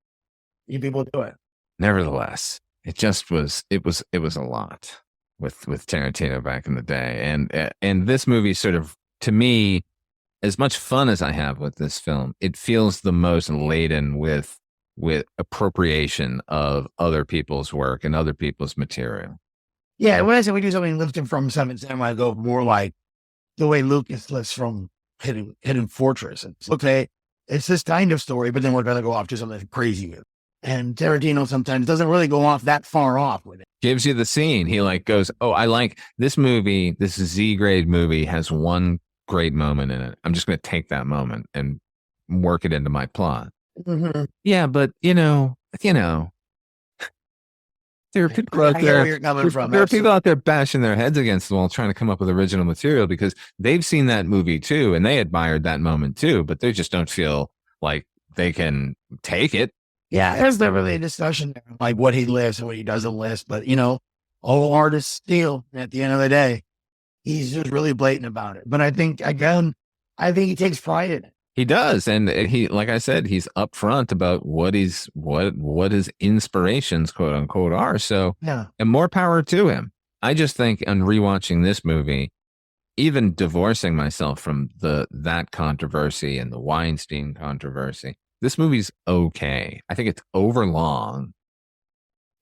You people do it. Nevertheless, it was a lot with Tarantino back in the day. And this movie sort of, to me, as much fun as I have with this film, it feels the most laden with appropriation of other people's work and other people's material. Yeah, when I say we do something lifted from Seven Samurai, I go more like the way Lucas lifts from Hidden Fortress. It's okay, it's this kind of story, but then we're going to go off to something crazy with it. And Tarantino sometimes doesn't really go off that far off with it. Gives you the scene. He like goes, oh, I like this movie. This Z-grade movie has one great moment in it. I'm just going to take that moment and work it into my plot. Mm-hmm. Yeah, but you know, there are people out there. There are people out there bashing their heads against the wall, trying to come up with original material because they've seen that movie too, and they admired that moment too, but they just don't feel like they can take it. Yeah, there's never really a discussion there, like what he lists and what he doesn't list. But all artists steal at the end of the day. He's just really blatant about it. But I think he takes pride in it. He does, and he, like I said, he's upfront about what his inspirations, quote unquote, are. So, yeah, and more power to him. I just think, on rewatching this movie, even divorcing myself from that controversy and the Weinstein controversy, this movie's okay. I think it's overlong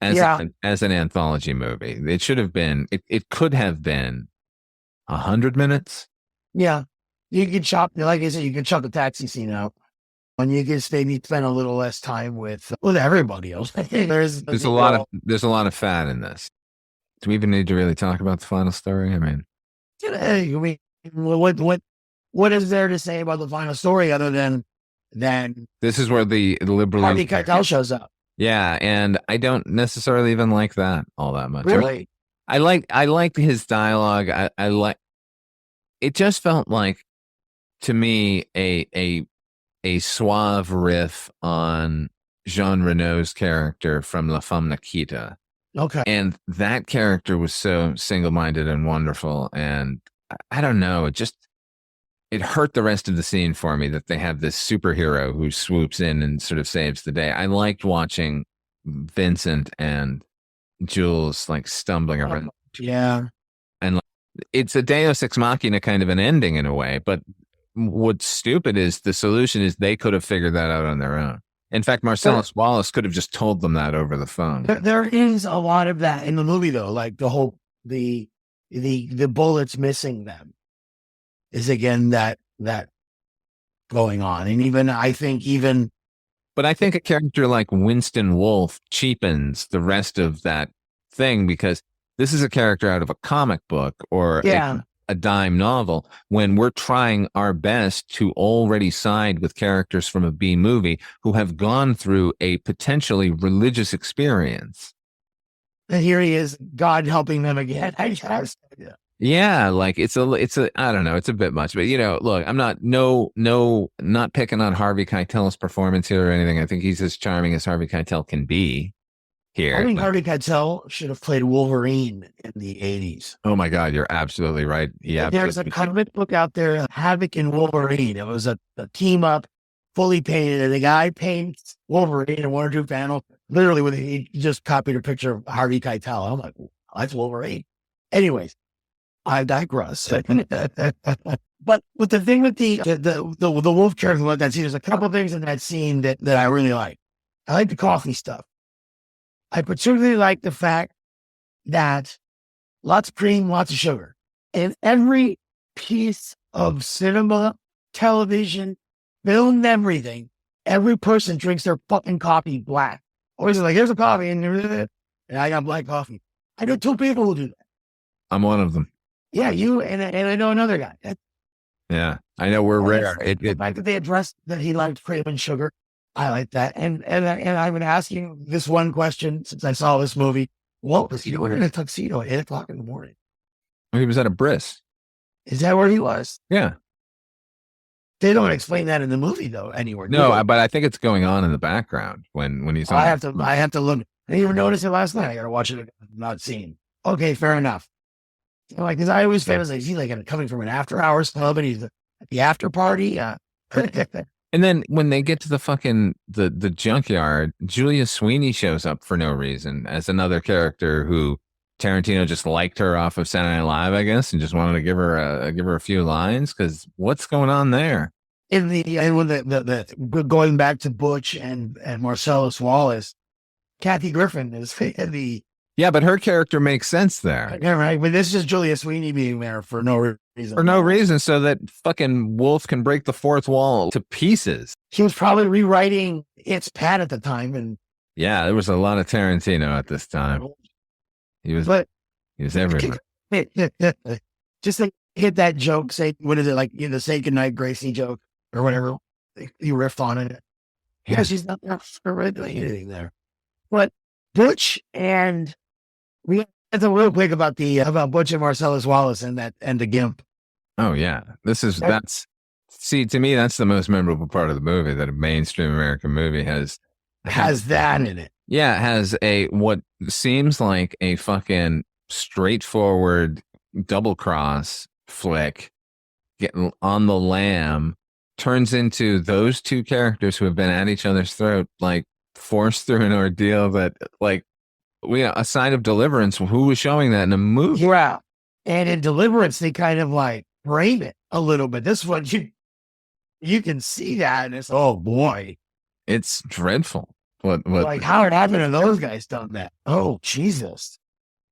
as an anthology movie. It should have been. It could have been 100 minutes. Yeah. You can chop, like I said, you can chop the taxi scene out, and you can maybe spend a little less time with everybody else. there's a lot of fat in this. Do we even need to really talk about the final story? I mean, what is there to say about the final story other than this is where the liberal Harvey Keitel shows up? Yeah, and I don't necessarily even like that all that much. Really, I liked his dialogue. I like. It just felt like, to me, a suave riff on Jean Reno's character from La Femme Nikita. Okay. And that character was so single-minded and wonderful. And I don't know, it hurt the rest of the scene for me that they have this superhero who swoops in and sort of saves the day. I liked watching Vincent and Jules like stumbling around. Yeah. And it's a Deus Ex Machina kind of an ending in a way, but what's stupid is the solution is they could have figured that out on their own. In fact, Marcellus Wallace could have just told them that over the phone. There is a lot of that in the movie, though. Like the whole the bullets missing them is again that going on, and I think a character like Winston Wolfe cheapens the rest of that thing because this is a character out of a comic book or a dime novel when we're trying our best to already side with characters from a B movie who have gone through a potentially religious experience. And here he is, God helping them again. Yeah, like it's a I don't know, it's a bit much, but look, I'm not not picking on Harvey Keitel's performance here or anything. I think he's as charming as Harvey Keitel can be. Here. I think Harvey Keitel should have played Wolverine in the 80s. Oh my God, you're absolutely right. Yeah, there's a comic book out there, Havoc and Wolverine. It was a team up, fully painted, and the guy paints Wolverine in one or two panels. Literally, he just copied a picture of Harvey Keitel. I'm like, that's Wolverine. Anyways, I digress. But with the thing with the wolf character in that scene, there's a couple things in that scene that I really like. I like the coffee stuff. I particularly like the fact that lots of cream, lots of sugar. In every piece of cinema, television, filmed everything. Every person drinks their fucking coffee black. Always like, here's a coffee, and I got black coffee. I know 2 people who do that. I'm one of them. Yeah, you and I know another guy. Yeah, I know we're rare. The fact that they addressed that he liked cream and sugar, I like that. And I've been asking this one question since I saw this movie. What was he doing in a tuxedo at 8 o'clock in the morning? He was at a bris. Is that where he was? Yeah. They don't explain that in the movie though anywhere. No, but I think it's going on in the background when he's on. I have to look. I didn't even notice it last night. I got to watch it again. I'm not seeing. Okay, fair enough. Like, because I always famous, like, is he like coming from an after hours club and he's at the after party? And then when they get to the fucking the junkyard, Julia Sweeney shows up for no reason as another character who Tarantino just liked her off of Saturday Night Live, I guess, and just wanted to give her a few lines. Because what's going on there? When the going back to Butch and Marcellus Wallace, Kathy Griffin is the. Yeah, but her character makes sense there. Yeah, right. But this is just Julia Sweeney being there for no reason. For no reason, so that fucking Wolf can break the fourth wall to pieces. She was probably rewriting It's Pat at the time, and yeah, there was a lot of Tarantino at this time. He was everywhere. Just like hit that joke, say, what is it, like, say goodnight Gracie joke or whatever. You riffed on it. Yeah, she's not doing anything there. But Butch and we had to real quick about Butch and Marcellus Wallace and the Gimp. Oh yeah, to me that's the most memorable part of the movie, that a mainstream American movie has that in it. Yeah, it has what seems like a fucking straightforward double cross flick, getting on the lam, turns into those 2 characters who have been at each other's throat, like forced through an ordeal that, like, a sign of Deliverance. Who was showing that in a movie? Yeah, and in Deliverance they kind of like frame it a little bit. This one you can see that, and it's, oh boy, it's dreadful. What like how haven't those guys done that? Oh Jesus.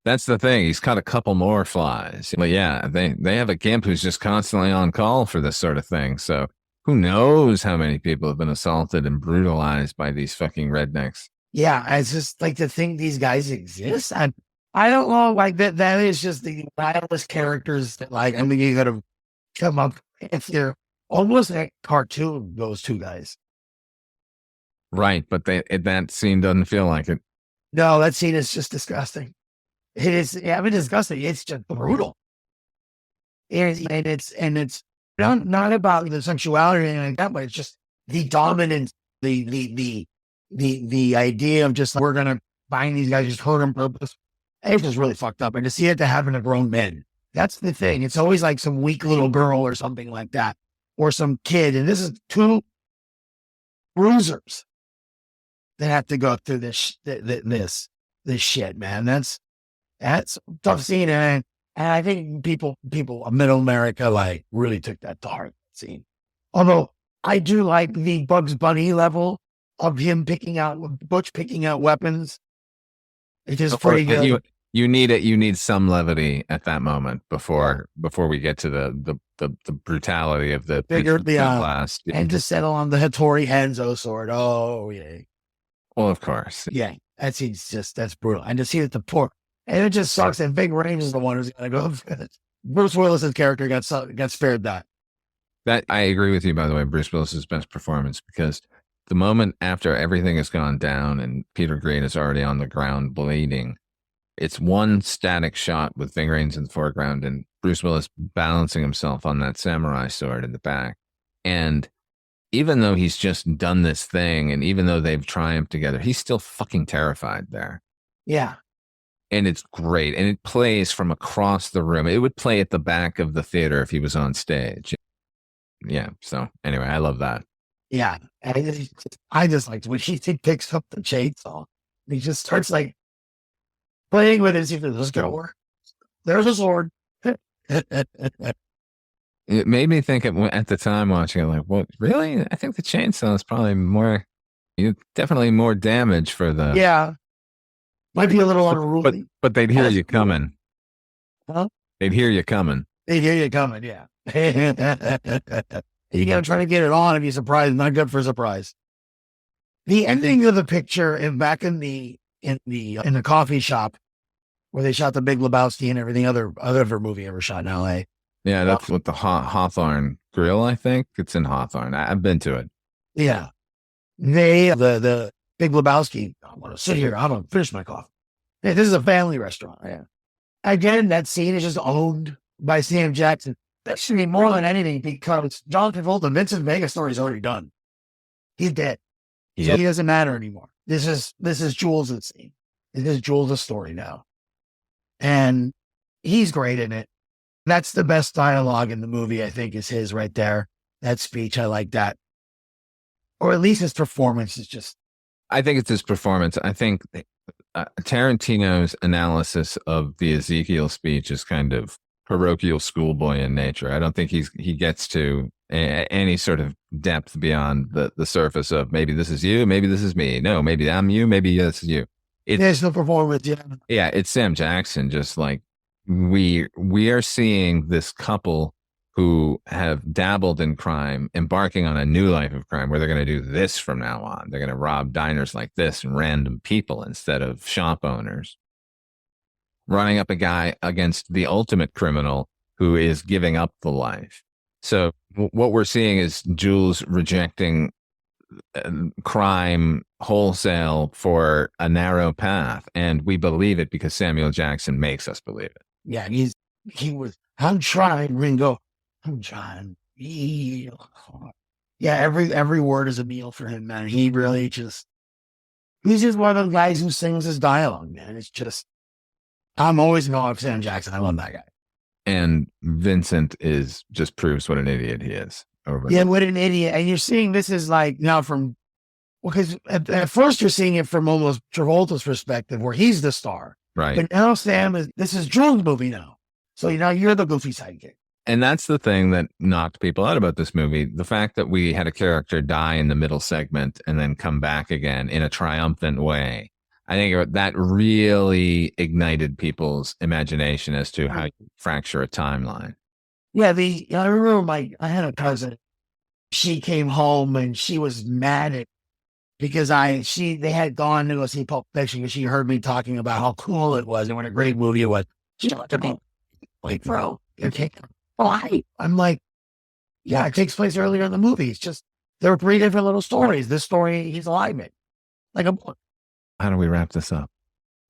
That's the thing. He's caught a couple more flies. But yeah, they have a Gimp who's just constantly on call for this sort of thing. So who knows how many people have been assaulted and brutalized by these fucking rednecks. Yeah, it's just like to think these guys exist. I don't know, like that is just the wildest characters that, like, I mean, you gotta come up if you're almost like cartoon, those 2 guys. Right, but that scene doesn't feel like it. No, that scene is just disgusting. It is, I mean, disgusting. It's just brutal. And it's not about the sexuality or anything like that, but it's just the dominance, the idea of just, we're gonna find these guys, just hurt on purpose. It's just really fucked up. And to see it to happen to grown men, that's the thing. It's always like some weak little girl or something like that, or some kid. And this is 2 bruisers that have to go through this shit, man. That's a tough scene, and I think people of middle America like really took that to heart, scene. Although I do like the Bugs Bunny level of him Butch picking out weapons. It is pretty good. You need some levity at that moment before we get to the brutality of the blast. And to settle on the Hattori Hanzo sword. Oh yeah. Well, of course. Yeah, that's brutal. And to see that and it just sucks that Big Range is the one who's gonna go. Bruce Willis's character got spared that. That I agree with you, by the way. Bruce Willis's best performance, because the moment after everything has gone down and Peter Green is already on the ground bleeding, it's one static shot with Ving Rhames in the foreground and Bruce Willis balancing himself on that samurai sword in the back. And even though he's just done this thing, and even though they've triumphed together, he's still fucking terrified there. Yeah. And it's great. And it plays from across the room. It would play at the back of the theater if he was on stage. Yeah. So anyway, I love that. Yeah. And I just liked when he picks up the chainsaw. He just starts like playing with it. See if this is going to work. There's a sword. It made me think at the time watching it, like, what, really? I think the chainsaw is probably definitely more damage for the. Yeah. Might be a little unruly. But they'd hear you coming. Huh? They'd hear you coming. Yeah. You got to try to get it on and be surprised. Not good for a surprise. The ending of the picture and back in the coffee shop where they shot The Big Lebowski and everything other movie ever shot in L.A. Yeah, that's what the Hawthorne Grill, I think. It's in Hawthorne. I've been to it. Yeah. The Big Lebowski, I want to sit here. I'm going to finish my coffee. Hey, this is a family restaurant. Yeah. Again, that scene is just owned by Sam Jackson. That should be more than anything because John Travolta, Vincent Vega story is already done. He's dead. Yep. So he doesn't matter anymore. This is Jules' scene. This is Jules' story now. And he's great in it. That's the best dialogue in the movie, I think, is his right there. That speech, I like that. Or at least his performance is just... I think it's his performance. I think Tarantino's analysis of the Ezekiel speech is kind of parochial schoolboy in nature. I don't think he gets to any sort of depth beyond the surface of maybe this is you, maybe this is me. No, maybe I'm you, maybe this is you. There's no performance, yeah. Yeah, it's Sam Jackson. Just like we are seeing this couple who have dabbled in crime, embarking on a new life of crime where they're going to do this from now on. They're going to rob diners like this and random people instead of shop owners. Running up a guy against the ultimate criminal who is giving up the life. So what we're seeing is Jules rejecting crime wholesale for a narrow path. And we believe it because Samuel Jackson makes us believe it. Yeah, I'm trying, Ringo. I'm trying real hard. Yeah, every word is a meal for him, man. He really he's just one of those guys who sings his dialogue, man. It's just, I'm always in awe of Sam Jackson. I love that guy. And Vincent just proves what an idiot he is. What an idiot. And you're seeing this is like now because at first you're seeing it from almost Travolta's perspective where he's the star. Right. But now this is Jules' movie now. So now you're the goofy sidekick. And that's the thing that knocked people out about this movie. The fact that we had a character die in the middle segment and then come back again in a triumphant way. I think that really ignited people's imagination as to how you fracture a timeline. Yeah, I remember I had a cousin. She came home and she was mad because they had gone to go see Pulp Fiction because she heard me talking about how cool it was and what a great movie it was. She looked at me like, bro, you're taking why? I'm like, yeah, it takes place earlier in the movie. It's just there were 3 different little stories. This story, he's alive in. Like a book. How do we wrap this up?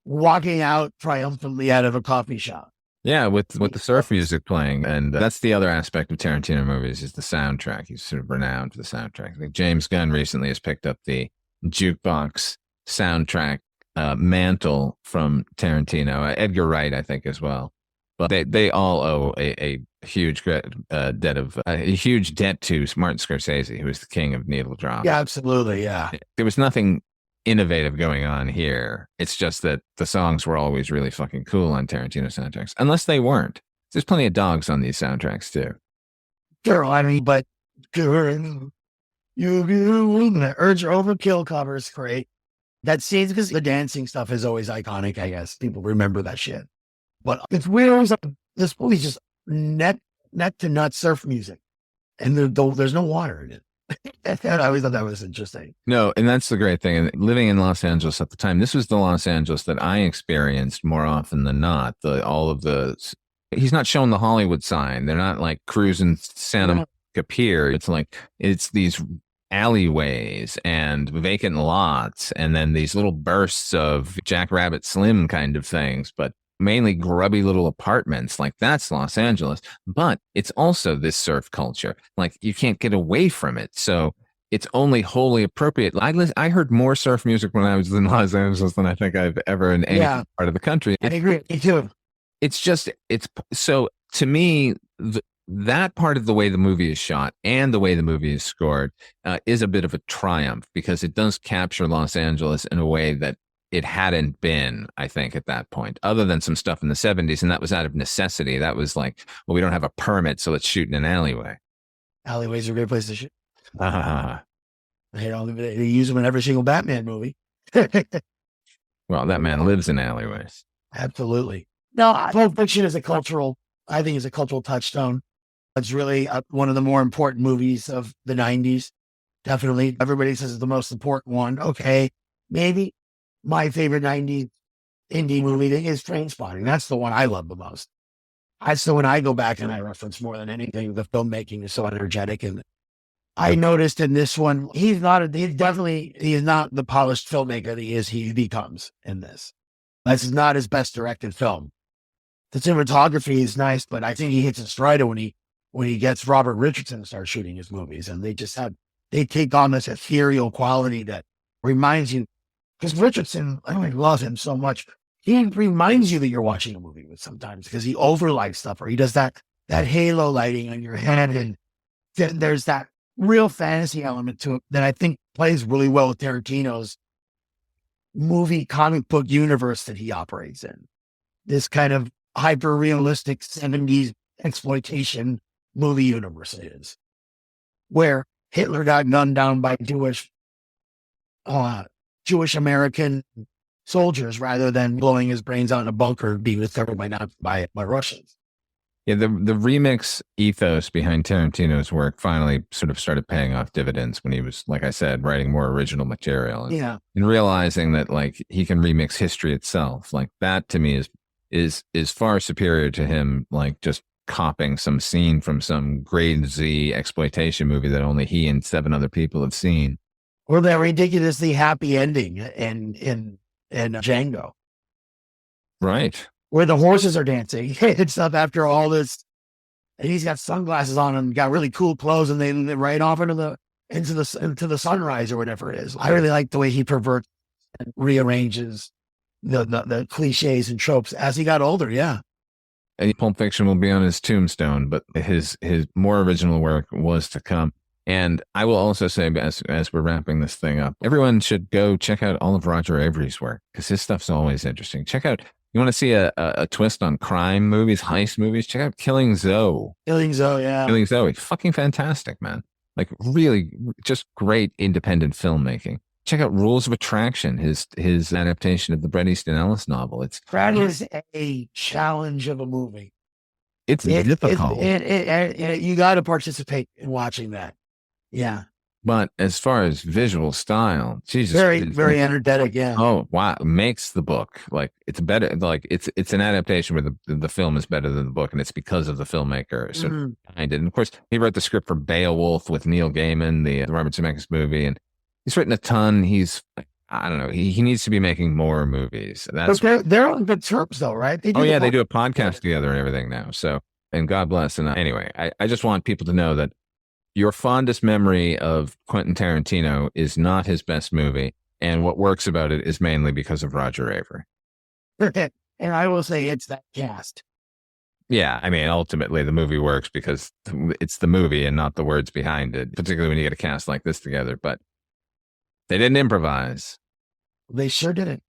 Walking out triumphantly out of a coffee shop. Yeah, with the surf music playing. And that's the other aspect of Tarantino movies is the soundtrack. He's sort of renowned for the soundtrack. Like James Gunn recently has picked up the jukebox soundtrack mantle from Tarantino. Edgar Wright, I think, as well. But they all owe a huge debt to Martin Scorsese, who is the king of needle drop. Yeah, absolutely. Yeah. There was nothing innovative going on here. It's just that the songs were always really fucking cool on Tarantino soundtracks, unless they weren't. There's plenty of dogs on these soundtracks too. Girl, I mean, but girl, the Urge Overkill cover is great. That scene, because the dancing stuff is always iconic, I guess. People remember that shit. But it's weird. This movie's just neck to nut surf music. And there's no water in it. I always thought that was interesting. No, and that's the great thing. And living in Los Angeles at the time, this was the Los Angeles that I experienced more often than not. He's not showing the Hollywood sign. They're not like cruising Santa Monica Pier. It's these alleyways and vacant lots, and then these little bursts of Jackrabbit Slim kind of things, but mainly grubby little apartments. Like that's Los Angeles, but it's also this surf culture. Like you can't get away from it. So it's only wholly appropriate. I heard more surf music when I was in Los Angeles than I think I've ever in any part of the country. I agree. Me too. So to me, that part of the way the movie is shot and the way the movie is scored is a bit of a triumph because it does capture Los Angeles in a way that it hadn't been, I think, at that point, other than some stuff in the 70s. And that was out of necessity. That was like, well, we don't have a permit, so let's shoot in an alleyway. Alleyways are a great place to shoot. They use them in every single Batman movie. Well, that man lives in alleyways. Absolutely. No, Pulp Fiction is a cultural touchstone. It's really one of the more important movies of the 90s. Definitely. Everybody says it's the most important one. Okay. Maybe my favorite 90s indie movie is Trainspotting. That's the one I love the most. That's the one I go back and I reference more than anything. The filmmaking is so energetic. And I noticed in this one, he's not the polished filmmaker that he becomes in this. This is not his best directed film. The cinematography is nice, but I think he hits a stride when he gets Robert Richardson to start shooting his movies. And they take on this ethereal quality that reminds you, because Richardson, I love him so much. He reminds you that you're watching a movie with sometimes because he overlights stuff, or he does that halo lighting on your head. And there's that real fantasy element to it that I think plays really well with Tarantino's movie comic book universe that he operates in. This kind of hyper realistic 70s exploitation movie universe it is, where Hitler got gunned down by Jewish American soldiers rather than blowing his brains out in a bunker being discovered by Russians. Yeah, the remix ethos behind Tarantino's work finally sort of started paying off dividends when he was, like I said, writing more original material. And realizing that like he can remix history itself. Like that to me is far superior to him like just copying some scene from some grade Z exploitation movie that only he and 7 other people have seen. Or that ridiculously happy ending in Django. Right. Where the horses are dancing and stuff after all this. And he's got sunglasses on and got really cool clothes, and they ride off into the sunrise or whatever it is. I really like the way he perverts and rearranges the cliches and tropes as he got older. Yeah. And Pulp Fiction will be on his tombstone, but his more original work was to come. And I will also say, as we're wrapping this thing up, everyone should go check out all of Roger Avary's work because his stuff's always interesting. Check out, you want to see a twist on crime movies, heist movies? Check out Killing Zoe. Killing Zoe, yeah. Killing Zoe, fucking fantastic, man. Like really, just great independent filmmaking. Check out Rules of Attraction, his adaptation of the Bret Easton Ellis novel. That is a challenge of a movie. It's difficult. You got to participate in watching that. Yeah. But as far as visual style, Jesus, very energetic. Yeah. Oh wow, makes the book like it's better. Like it's an adaptation where the film is better than the book, and it's because of the filmmaker sort of behind it. And of course, he wrote the script for Beowulf with Neil Gaiman, the Robert Zemeckis movie, and he's written a ton. I don't know. He needs to be making more movies. But they're on good terms though, right? They do a podcast together and everything now. So, and God bless. And anyway, I just want people to know that your fondest memory of Quentin Tarantino is not his best movie. And what works about it is mainly because of Roger Avary. And I will say it's that cast. Yeah. I mean, ultimately the movie works because it's the movie and not the words behind it, particularly when you get a cast like this together. But they didn't improvise. They sure didn't.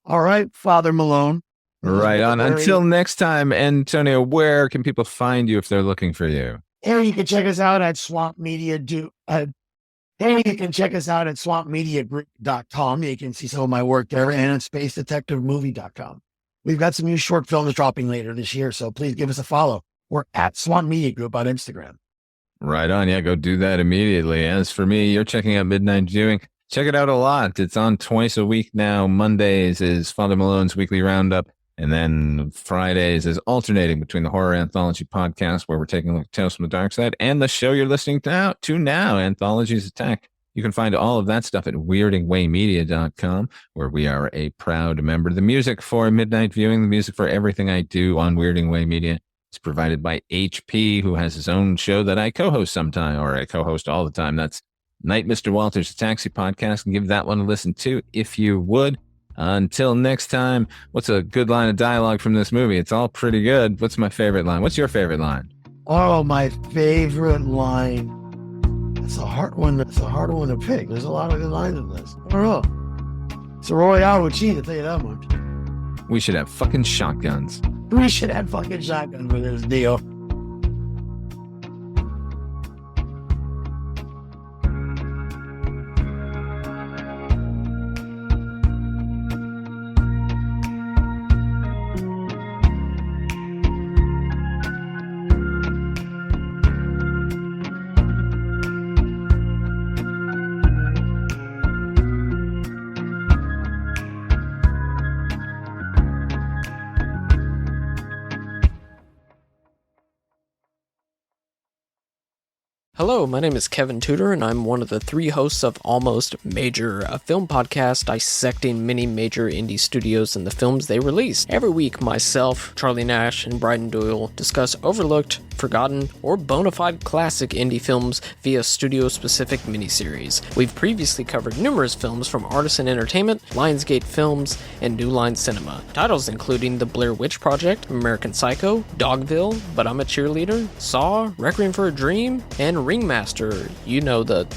All right, Father Malone. Right on. Until next time, Antonio, where can people find you if they're looking for you? Hey, you can check us out at Swamp Media. You can check us out at swampmediagroup.com. You can see some of my work there, and at spacedetectivemovie.com. We've got some new short films dropping later this year, so please give us a follow. We're at Swamp Media Group on Instagram. Right on. Yeah, go do that immediately. As for me, you're checking out Midnight Viewing. Check it out a lot. It's on twice a week now. Mondays is Father Malone's Weekly Roundup. And then Fridays is alternating between the Horror Anthology podcast, where we're taking a look at Tales from the Dark Side, and the show you're listening to now, Anthologies Attack. You can find all of that stuff at weirdingwaymedia.com, where we are a proud member. The music for Midnight Viewing, the music for everything I do on Weirding Way Media, is provided by HP, who has his own show that I co-host sometime, or I co-host all the time. That's Night Mr. Walters, a taxi podcast, and give that one a listen too, if you would. Until next time, what's a good line of dialogue from this movie? It's all pretty good. What's my favorite line? What's your favorite line? Oh, my favorite line. It's a hard one. It's a hard one to pick. There's a lot of good lines in this. I don't know. It's a Royale with cheese, I'll tell you that much. We should have fucking shotguns. We should have fucking shotguns for this deal. Hello, my name is Kevin Tudor, and I'm one of the 3 hosts of Almost Major, a film podcast dissecting many major indie studios and the films they release. Every week, myself, Charlie Nash, and Bryden Doyle discuss overlooked, forgotten, or bona fide classic indie films via studio-specific miniseries. We've previously covered numerous films from Artisan Entertainment, Lionsgate Films, and New Line Cinema. Titles including The Blair Witch Project, American Psycho, Dogville, But I'm a Cheerleader, Saw, Requiem for a Dream, and Ringmaster, you know, the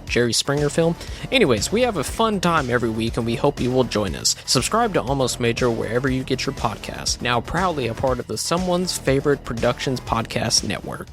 Jerry Springer film. Anyways, we have a fun time every week and we hope you will join us. Subscribe to Almost Major wherever you get your podcasts. Now proudly a part of the Someone's Favorite Productions podcast network.